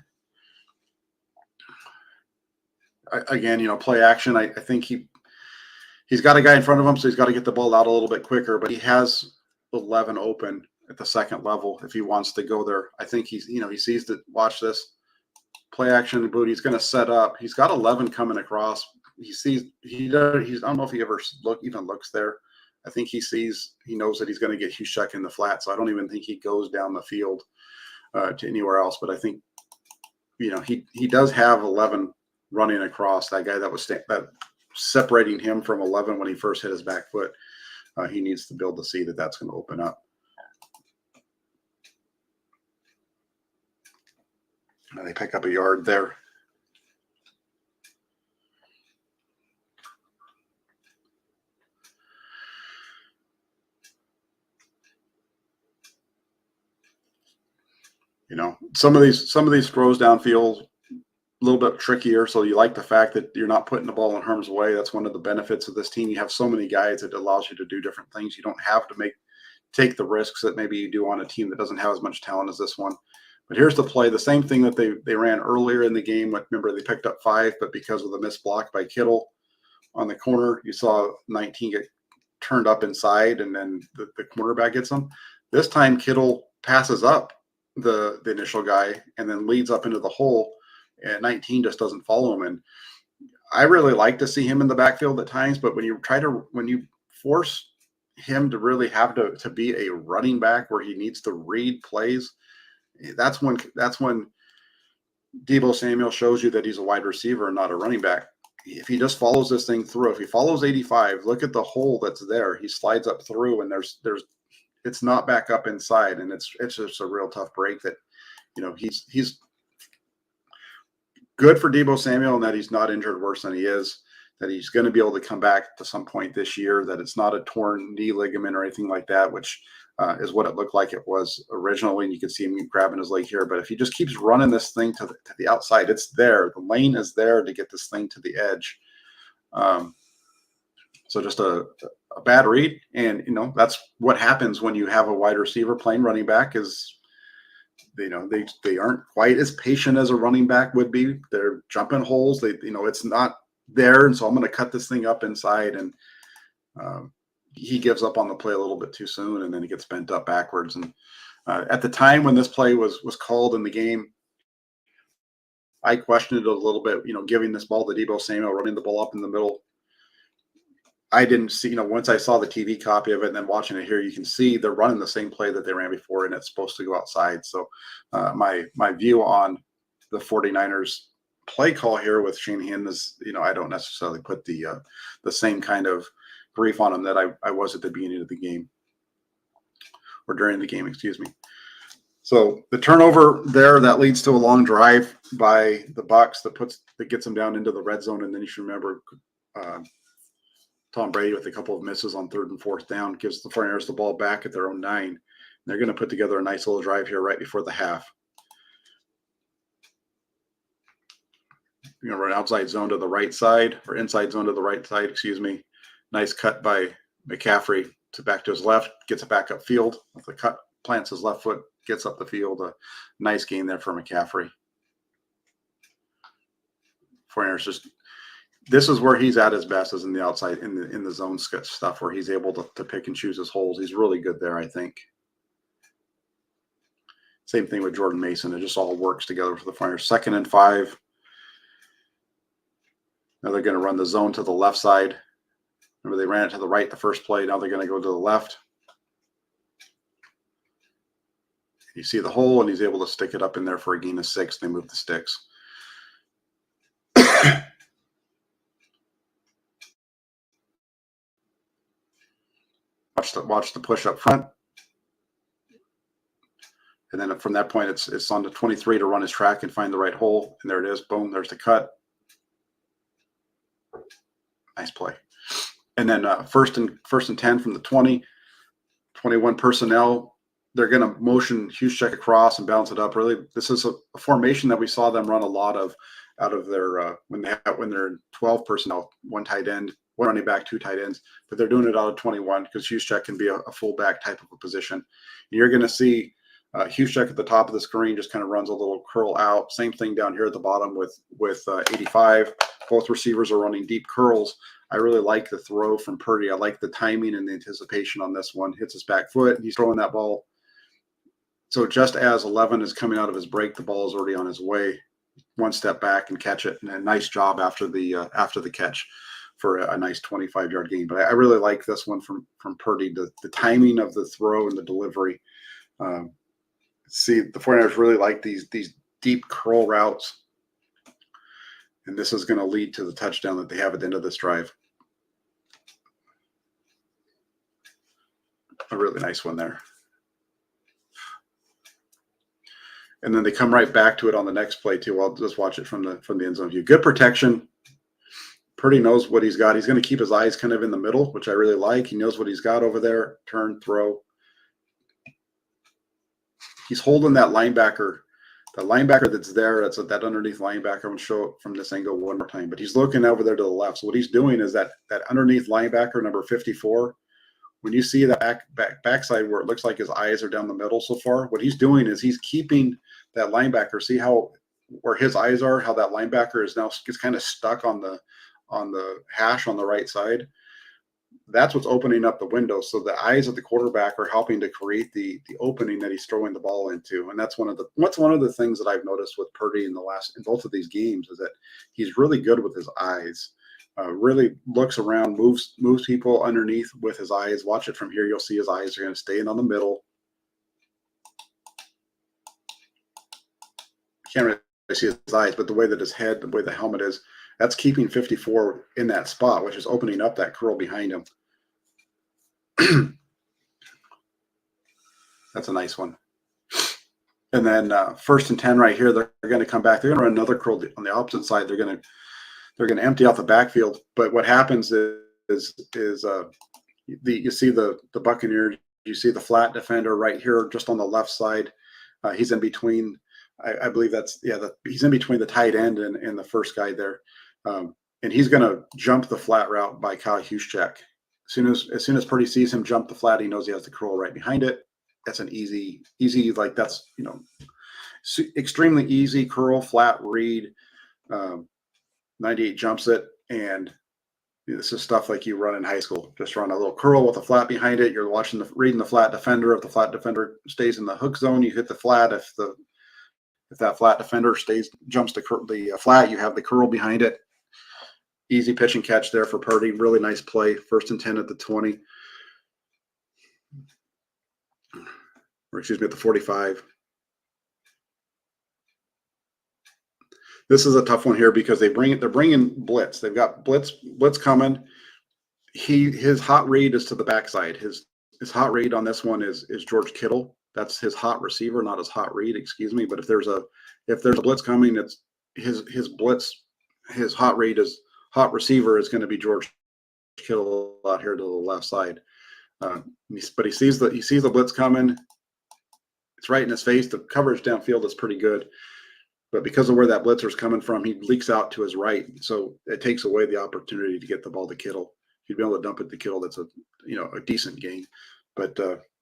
Again, play action. I think he's got a guy in front of him, so he's got to get the ball out a little bit quicker. But he has 11 open at the 2nd level if he wants to go there. I think he sees that. Watch this play action. Boot. He's going to set up. He's got 11 coming across. He does. I don't know if he ever even looks there. I think he knows that he's going to get Juszczyk in the flat, so I don't even think he goes down the field to anywhere else. But I think, he does have 11 running across. That guy that was separating him from 11 when he first hit his back foot. He needs to be able to see that that's going to open up. And they pick up a yard there. Some of these throws downfield a little bit trickier. So you like the fact that you're not putting the ball in harm's way. That's one of the benefits of this team. You have so many guys that allows you to do different things. You don't have to take the risks that maybe you do on a team that doesn't have as much talent as this one. But here's the play, the same thing that they ran earlier in the game. Remember, they picked up 5, but because of the missed block by Kittle on the corner, you saw 19 get turned up inside, and then the cornerback gets them. This time, Kittle passes up the initial guy and then leads up into the hole, and 19 just doesn't follow him. And I really like to see him in the backfield at times, but when you force him to really have to be a running back where he needs to read plays, that's when Deebo Samuel shows you that he's a wide receiver and not a running back. If he just follows this thing through, if he follows 85, look at the hole that's there. He slides up through, and there's it's not back up inside, and it's just a real tough break that he's good for Deebo Samuel and that he's not injured worse than he is, that he's going to be able to come back to some point this year, that it's not a torn knee ligament or anything like that, which is what it looked like it was originally. And you can see him grabbing his leg here. But if he just keeps running this thing to the outside, it's there. The lane is there to get this thing to the edge. So just a bad read. And, that's what happens when you have a wide receiver playing running back is, they aren't quite as patient as a running back would be. They're jumping holes. It's not there. And so I'm going to cut this thing up inside. And he gives up on the play a little bit too soon. And then he gets bent up backwards. And at the time when this play was called in the game, I questioned it a little bit, giving this ball to Deebo Samuel, running the ball up in the middle. I didn't see, once I saw the TV copy of it and then watching it here, you can see they're running the same play that they ran before, and it's supposed to go outside. So my view on the 49ers play call here with Shanahan is, I don't necessarily put the same kind of grief on him that I was at the beginning of the game, or during the game, excuse me. So the turnover there, that leads to a long drive by the Bucs that gets them down into the red zone. And then you should remember Tom Brady with a couple of misses on 3rd and 4th down gives the 49ers the ball back at their own 9. They're going to put together a nice little drive here right before the half. Run outside zone to the right side, or inside zone to the right side, excuse me. Nice cut by McCaffrey to back to his left, gets it back upfield. With the cut, plants his left foot, gets up the field. A nice gain there for McCaffrey. 49ers this is where he's at his best, is in the outside, in the zone stuff, where he's able to pick and choose his holes. He's really good there, I think. Same thing with Jordan Mason. It just all works together for the 49ers. 2nd and 5. Now they're going to run the zone to the left side. Remember, they ran it to the right the first play. Now they're going to go to the left. You see the hole, and he's able to stick it up in there for a gain of 6. They move the sticks. Watch the push up front. And then from that point, it's on to 23 to run his track and find the right hole. And there it is. Boom, there's the cut. Nice play. And then first and 10 from the 20, 21 personnel. They're going to motion Juszczyk across and bounce it up. Really, this is a formation that we saw them run a lot of out of their when they're 12 personnel, 1 tight end, 1 running back, 2 tight ends. But they're doing it out of 21 because Juszczyk can be a fullback type of a position. And you're going to see Juszczyk at the top of the screen just kind of runs a little curl out. Same thing down here at the bottom with 85. Both receivers are running deep curls. I really like the throw from Purdy. I like the timing and the anticipation on this one. Hits his back foot. He's throwing that ball. So just as 11 is coming out of his break, the ball is already on his way. 1 step back and catch it. And a nice job after the catch for a nice 25-yard gain. But I really like this one from Purdy. The timing of the throw and the delivery. See, the 49ers really like these deep curl routes. And this is going to lead to the touchdown that they have at the end of this drive. A really nice one there. And then they come right back to it on the next play too. I'll just watch it from the end zone view. Good protection. Purdy knows what he's got. He's going to keep his eyes kind of in the middle, which I really like. He knows what he's got over there. Turn, throw. He's holding that linebacker. The linebacker that's there, that underneath linebacker. I'm going to show it from this angle one more time. But he's looking over there to the left. So what he's doing is that underneath linebacker, number 54, when you see that backside where it looks like his eyes are down the middle so far, what he's doing is he's keeping that linebacker. See how where his eyes are, how that linebacker is now gets kind of stuck on the hash on the right side. that's what's opening up the window. So the eyes of the quarterback are helping to create the opening that he's throwing the ball into. And that's one of the things that I've noticed with Purdy in both of these games is that he's really good with his eyes. Really looks around, moves people underneath with his eyes. Watch it from here. You'll see his eyes are going to stay in on the middle. Can't really see his eyes, but the way that his head, the way the helmet is, that's keeping 54 in that spot, which is opening up that curl behind him. That's a nice one. And then 1st and 10 right here, they're going to come back. They're going to run another curl on the opposite side. They're going to empty out the backfield. But what happens is you see the Buccaneers, you see the flat defender right here, just on the left side. He's in between. I believe he's in between the tight end and the first guy there, and he's going to jump the flat route by Kyle Juszczyk. As soon as Purdy sees him jump the flat, he knows he has the curl right behind it. That's an easy like that's extremely easy curl flat read. 98 jumps it, and this is stuff like you run in high school. Just run a little curl with a flat behind it. You're reading the flat defender. If the flat defender stays in the hook zone, you hit the flat. If that flat defender jumps the flat, you have the curl behind it. Easy pitch and catch there for Purdy. Really nice play. 1st and 10 at the 20. Or excuse me, at the 45. This is a tough one here because they're bringing blitz. They've got blitz coming. His hot read is to the backside. His hot read on this one is George Kittle. That's his hot receiver, not his hot read, excuse me. But if there's a blitz coming, it's his blitz, his hot read is hot receiver is going to be George Kittle out here to the left side. But he sees the blitz coming. It's right in his face. The coverage downfield is pretty good. But because of where that blitzer is coming from, he leaks out to his right. So it takes away the opportunity to get the ball to Kittle. If you'd be able to dump it to Kittle, that's a decent gain. But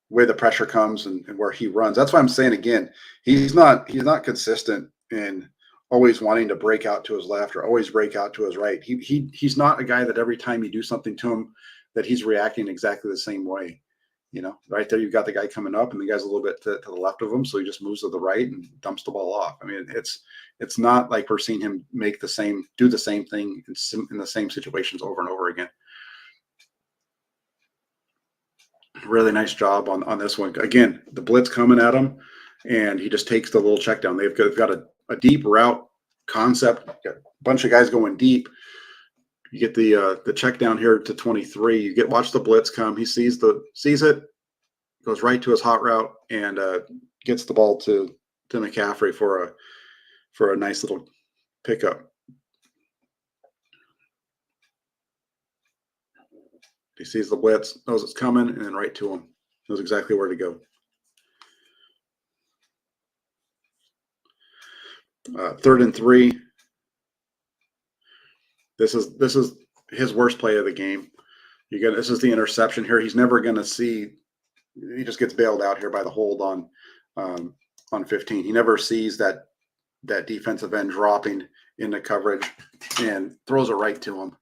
where the pressure comes and where he runs, that's why I'm saying again, he's not consistent in always wanting to break out to his left or always break out to his right. He's not a guy that every time you do something to him that he's reacting exactly the same way. Right there, you've got the guy coming up, and the guy's a little bit to the left of him, so he just moves to the right and dumps the ball off. I mean, it's not like we're seeing him do the same thing in the same situations over and over again. Really nice job on this one. Again, the blitz coming at him, and he just takes the little check down. They've got a deep route concept. Got a bunch of guys going deep. You get the check down here to 23. Watch the blitz come. He sees it, goes right to his hot route, and gets the ball to McCaffrey for a nice little pickup. He sees the blitz, knows it's coming, and then right to him. Knows exactly where to go. 3rd and 3. This is his worst play of the game. This is the interception here. He's never going to see. He just gets bailed out here by the hold on 15. He never sees that defensive end dropping into coverage and throws it right to him.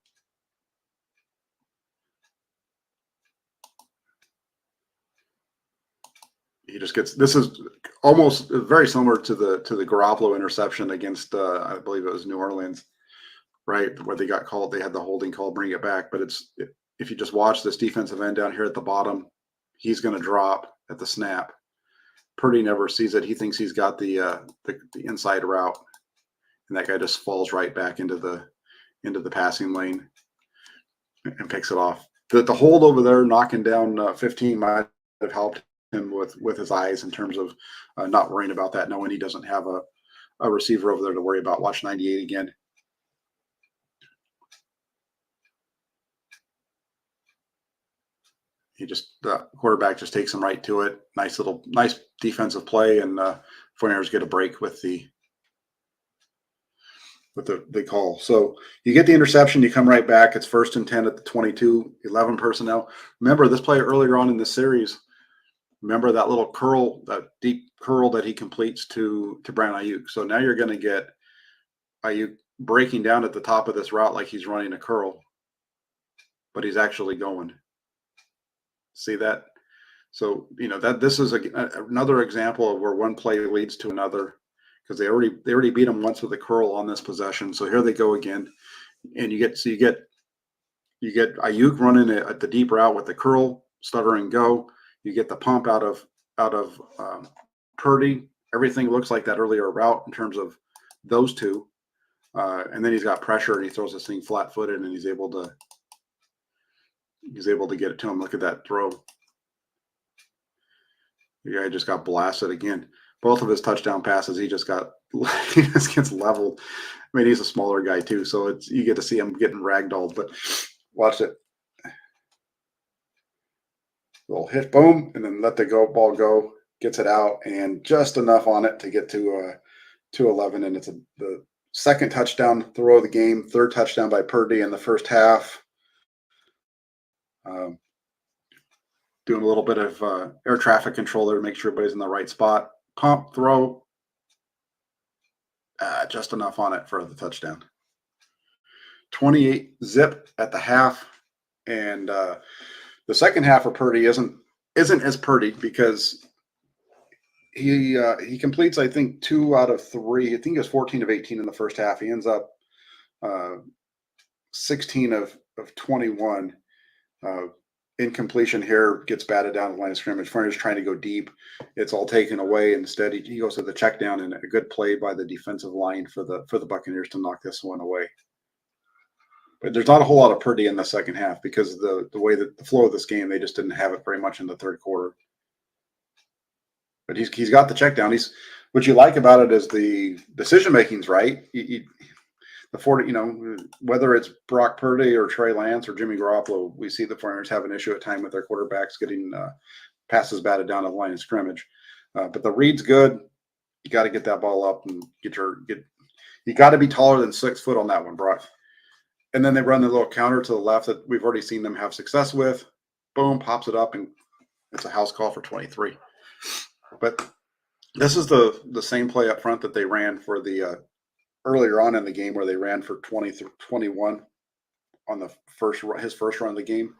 He just gets. This is almost very similar to the Garoppolo interception against I believe it was New Orleans, right, where they got called. They had the holding call, bring it back. But if you just watch this defensive end down here at the bottom, he's going to drop at the snap. Purdy never sees it. He thinks he's got the inside route, and that guy just falls right back into the passing lane and picks it off. The hold over there, knocking down 15, might have helped him with his eyes in terms of not worrying about that, knowing he doesn't have a receiver over there to worry about. Watch 98 again. The quarterback just takes him right to it. Nice defensive play, and 49ers get a break with the call. So you get the interception, you come right back. It's 1st and 10 at the 22, 11 personnel. Remember this play earlier on in the series. Remember that little curl, that deep curl that he completes to Brandon Ayuk. So now you're going to get Ayuk breaking down at the top of this route like he's running a curl, but he's actually going. See that? So, that this is another example of where one play leads to another, because they already beat them once with a curl on this possession. So here they go again, and you get Ayuk running it at the deep route with the curl, stutter and go. You get the pump out of Purdy. Everything looks like that earlier route in terms of those two, and then he's got pressure and he throws this thing flat-footed, and he's able to get it to him. Look at that throw. The guy just got blasted again. Both of his touchdown passes, he just gets leveled. I mean, he's a smaller guy too, so you get to see him getting ragdolled. But watch it. Little hit, boom, and then let the ball go. Gets it out, and just enough on it to get to 211, and it's the second touchdown throw of the game, third touchdown by Purdy in the first half. Doing a little bit of air traffic control there to make sure everybody's in the right spot. Pump, throw, just enough on it for the touchdown. 28 zip at the half, and the second half for Purdy isn't as Purdy, because he completes, I think, 2 out of 3. I think he was 14 of 18 in the first half. He ends up 16 of 21. Incompletion here, gets batted down the line of scrimmage. Furner's trying to go deep. It's all taken away. Instead, he goes to the check down, and a good play by the defensive line for the Buccaneers to knock this one away. But there's not a whole lot of Purdy in the second half, because of the way that the flow of this game, they just didn't have it very much in the third quarter. But he's got the check down. What you like about it is the decision making's right. The 40, whether it's Brock Purdy or Trey Lance or Jimmy Garoppolo, we see the 49ers have an issue at time with their quarterbacks getting passes batted down the line of scrimmage. But the read's good. You got to get that ball up and you got to be taller than 6 foot on that one, Brock. And then they run the little counter to the left that we've already seen them have success with. Boom, pops it up, and it's a house call for 23. But this is the same play up front that they ran for the earlier on in the game, where they ran for 20-21 on his first run of the game.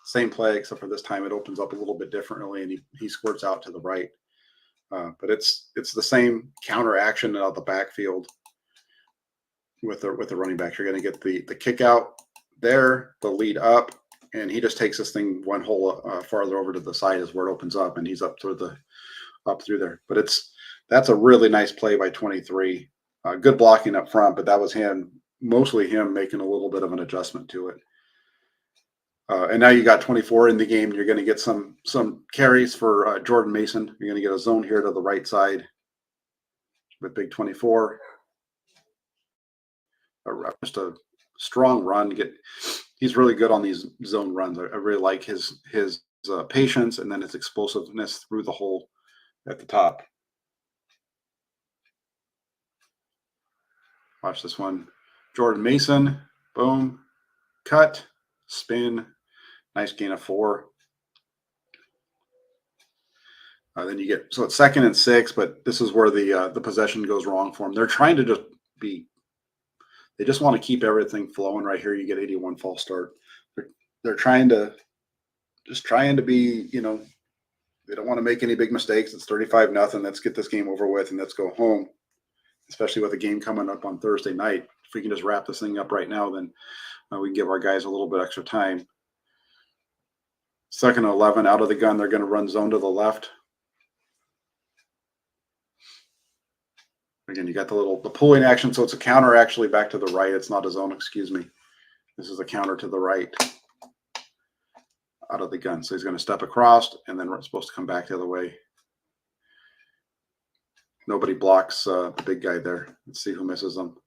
Same play, except for this time it opens up a little bit differently, and he squirts out to the right. But it's the same counter action out of the backfield with the running back. You're going to get the kick out there, the lead up, and he just takes this thing one hole farther over to the side is where it opens up, and he's up through there. But that's a really nice play by 23. Good blocking up front, but that was mostly him making a little bit of an adjustment to it. And now you got 24 in the game. You're going to get some carries for Jordan Mason. You're going to get a zone here to the right side with big 24. Just a strong run. He's really good on these zone runs. I really like his patience, and then his explosiveness through the hole at the top. Watch this one. Jordan Mason, boom, cut, spin, nice gain of 4. Then you so it's 2nd and 6, but this is where the possession goes wrong for them. They're trying to they just want to keep everything flowing right here. You get 81 false start. They're trying to be, they don't want to make any big mistakes. It's 35-0. Let's get this game over with and let's go home. Especially with a game coming up on Thursday night. If we can just wrap this thing up right now, then we can give our guys a little bit extra time. 2nd and 11, out of the gun. They're going to run zone to the left. Again, you got the pulling action, so it's a counter actually back to the right. It's not a zone, excuse me. This is a counter to the right out of the gun. So he's going to step across, and then we're supposed to come back the other way. Nobody blocks the big guy there. Let's see who misses them.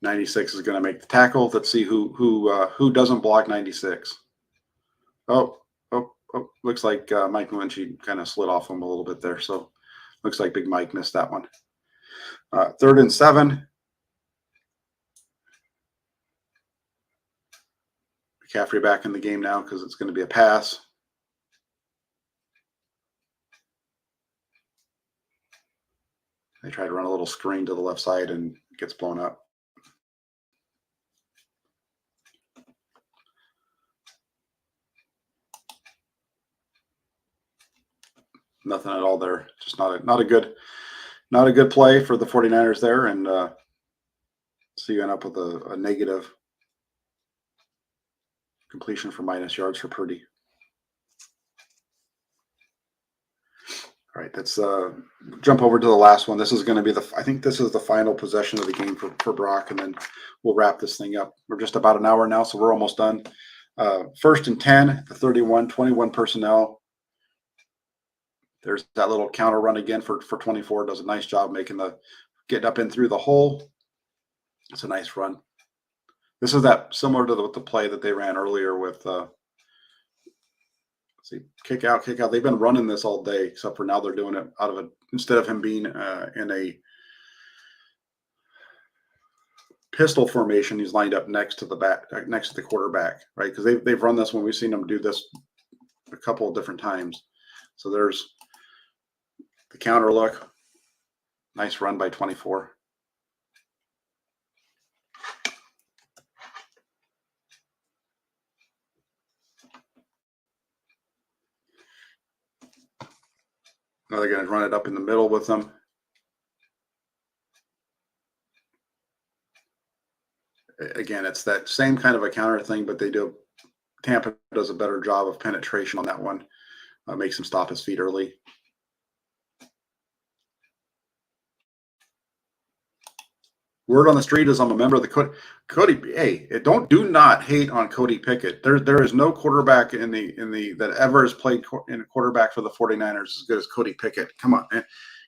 '96 is going to make the tackle. Let's see who doesn't block 96. Oh, looks like Mike Munchie kind of slid off him a little bit there. So looks like Big Mike missed that one. 3rd and 7. McCaffrey back in the game now because it's going to be a pass. They try to run a little screen to the left side and it gets blown up. Nothing at all there. Just not a good play for the 49ers there, and so you end up with a negative completion for minus yards for Purdy. All right, let's jump over to the last one. This is going to be I think this is the final possession of the game for Brock, and then we'll wrap this thing up. We're just about an hour now, so we're almost done. 1st and 10, the 31, 21 personnel. There's that little counter run again for 24. Does a nice job getting up in through the hole. It's a nice run. This is similar to the play that they ran earlier with kick out. They've been running this all day, except for now they're doing it instead of him being in a pistol formation, he's lined up next to the quarterback, right? Because they've run this when we've seen them do this a couple of different times. So there's the counter look. Nice run by 24. Now they're going to run it up in the middle with them. Again, it's that same kind of a counter thing, but Tampa does a better job of penetration on that one. Makes him stop his feet early. Word on the street is I'm a member of the Cody. Hey, do not hate on Cody Pickett. There is no quarterback in the that ever has played in a quarterback for the 49ers as good as Cody Pickett. Come on, man.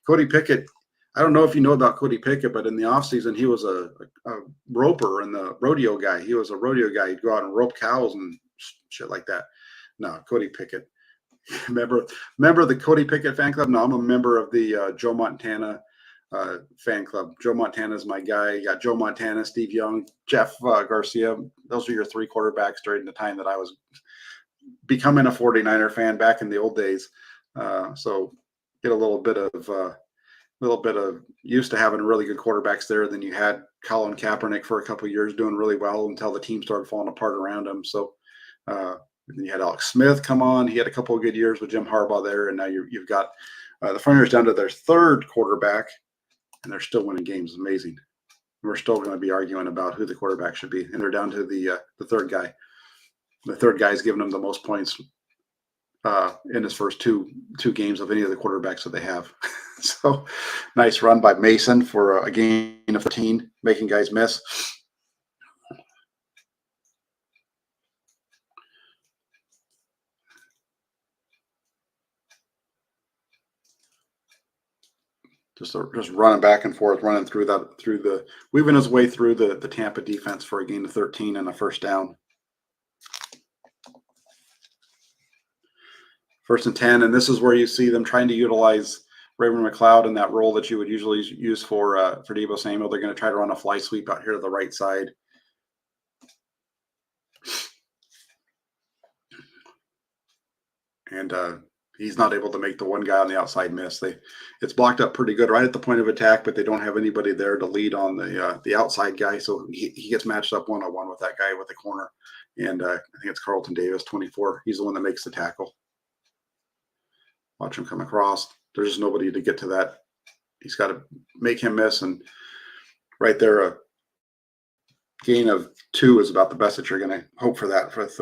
Cody Pickett. I don't know if you know about Cody Pickett, but in the offseason, he was a roper and the rodeo guy. He was a rodeo guy. He'd go out and rope cows and shit like that. No, Cody Pickett. Member of the Cody Pickett fan club? No, I'm a member of the Joe Montana fan club. Joe Montana is my guy. You got Joe Montana, Steve Young, Jeff Garcia. Those are your 3 quarterbacks during the time that I was becoming a 49er fan back in the old days. So get a little bit of used to having really good quarterbacks there. Then you had Colin Kaepernick for a couple of years doing really well until the team started falling apart around him. So then you had Alex Smith come on. He had a couple of good years with Jim Harbaugh there, and now you've got the 49ers down to their 3rd quarterback, and they're still winning games. Amazing. We're still going to be arguing about who the quarterback should be, and they're down to the 3rd guy. The 3rd guy is giving them the most points in his first two games of any of the quarterbacks that they have. So nice run by Mason for a gain of 15, making guys miss. Just running back and forth, running weaving his way through the Tampa defense for a gain of 13 and a first down. 1st and 10, and this is where you see them trying to utilize Raven McLeod in that role that you would usually use for Deebo Samuel. They're going to try to run a fly sweep out here to the right side. And he's not able to make the one guy on the outside miss. It's blocked up pretty good right at the point of attack, but they don't have anybody there to lead on the outside guy. So he gets matched up one-on-one with that guy with the corner. And I think it's Carlton Davis, 24. He's the one that makes the tackle. Watch him come across. There's just nobody to get to that. He's got to make him miss. And right there, a gain of 2 is about the best that you're going to hope for that with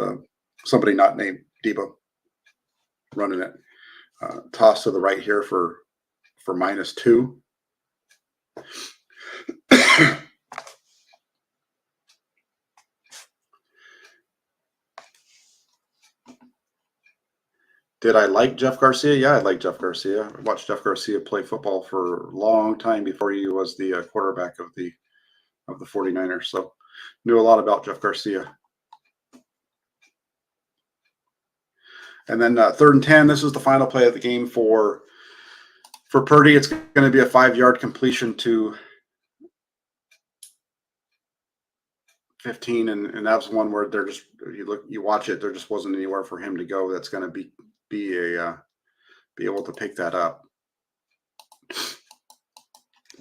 somebody not named Deebo running it. Toss to the right here for -2. Did I like Jeff Garcia? Yeah, I like Jeff Garcia. I watched Jeff Garcia play football for a long time before he was the quarterback of the 49ers. So knew a lot about Jeff Garcia. And then 3rd and 10, this is the final play of the game for Purdy. It's going to be a 5-yard completion to 15, and that was one where you watch it, there just wasn't anywhere for him to go that's going to be able to pick that up.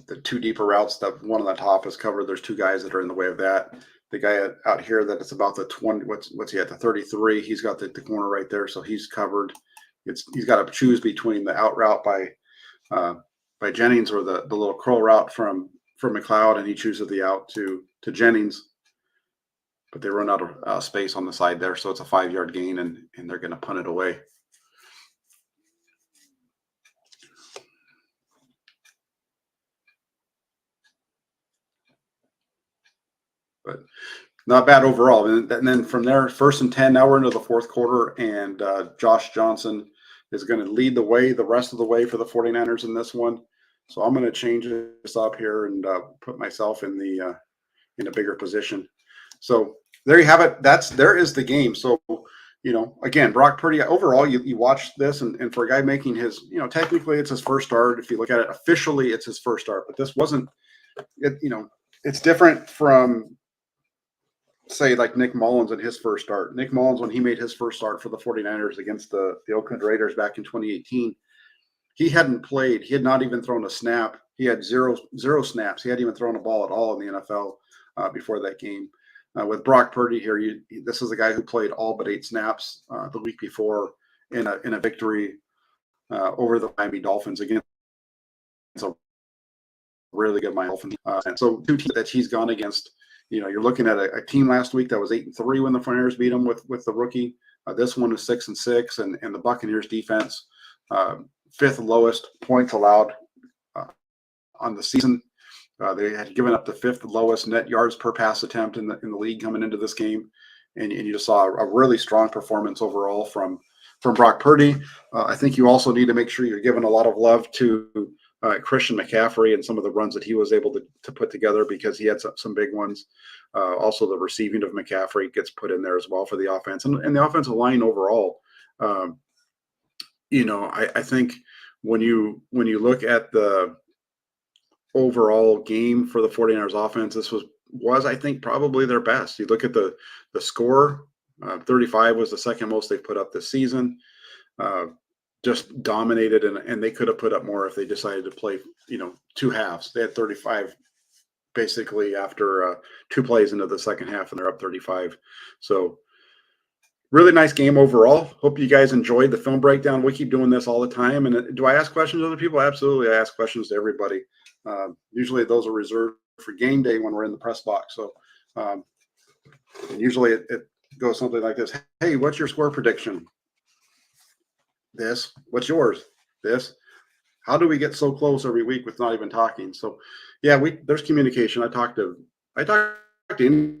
The 2 deeper routes, that one on the top is covered. There's 2 guys that are in the way of that. The guy out here that it's about the 20, what's he at, the 33, he's got the corner right there, so he's covered. he's got to choose between the out route by Jennings or the little curl route from McLeod, and he chooses the out to Jennings. But they run out of space on the side there, so it's a 5-yard gain, and they're going to punt it away. But not bad overall. And then from there, 1st and 10. Now we're into the fourth quarter, and Josh Johnson is going to lead the way the rest of the way for the 49ers in this one. So I'm going to change this up here and put myself in a bigger position. So there you have it. There is the game. So, again, Brock Purdy, overall, you watch this, and for a guy making his, technically it's his first start. If you look at it officially, it's his first start, but this wasn't, it's different from, say, like Nick Mullins in his first start. Nick Mullins, when he made his first start for the 49ers against the Oakland Raiders back in 2018, he hadn't played. He had not even thrown a snap. He had zero snaps. He hadn't even thrown a ball at all in the NFL before that game. With Brock Purdy here, this is a guy who played all but 8 snaps the week before in a victory over the Miami Dolphins against a really good Miami Dolphins. And so 2 teams that he's gone against. You're looking at a team last week that was 8-3 when the 49ers beat them with the rookie. This one is 6-6, and the Buccaneers defense 5th lowest points allowed on the season. They had given up the 5th lowest net yards per pass attempt in the league coming into this game, and you just saw a really strong performance overall from Brock Purdy. I think you also need to make sure you're giving a lot of love to Christian McCaffrey and some of the runs that he was able to put together, because he had some big ones. Also, the receiving of McCaffrey gets put in there as well for the offense, and the offensive line overall. I think when you look at the overall game for the 49ers offense, this was I think probably their best. You look at the score, 35 was the second most they've put up this season. Just dominated, and they could have put up more if they decided to play 2 halves. They had 35 basically after 2 plays into the second half, and they're up 35. So really nice game overall. Hope you guys enjoyed the film breakdown. We keep doing this all the time. And do I ask questions to other people? Absolutely. I ask questions to everybody. Usually those are reserved for game day when we're in the press box. So and usually it goes something like this. Hey, what's your score prediction? This. What's yours? This. How do we get so close every week with not even talking? So yeah, there's communication. I talk to any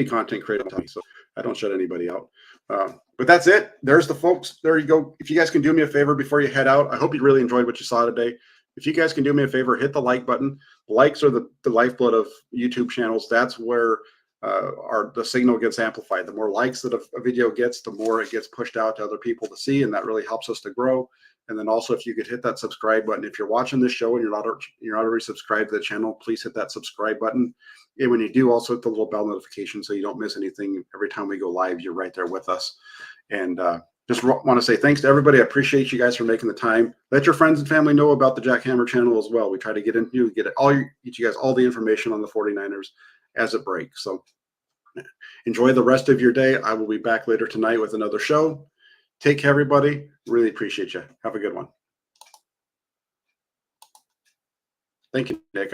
content creator, so I don't shut anybody out. But that's it. There's the folks. There you go. If you guys can do me a favor before you head out, I hope you really enjoyed what you saw today. If you guys can do me a favor, hit the like button. Likes are the lifeblood of YouTube channels. That's where the signal gets amplified. The more likes that a video gets, the more it gets pushed out to other people to see, and that really helps us to grow. And then also, if you could hit that subscribe button. If you're watching this show and you're not already subscribed to the channel, please hit that subscribe button. And when you do, also hit the little bell notification so you don't miss anything. Every time we go live, you're right there with us. And just want to say thanks to everybody. I appreciate you guys for making the time. Let your friends and family know about the Jack Hammer channel as well. We try to get you guys all the information on the 49ers as it breaks. So enjoy the rest of your day. I will be back later tonight with another show. Take care, everybody. Really appreciate you. Have a good one. Thank you, Nick.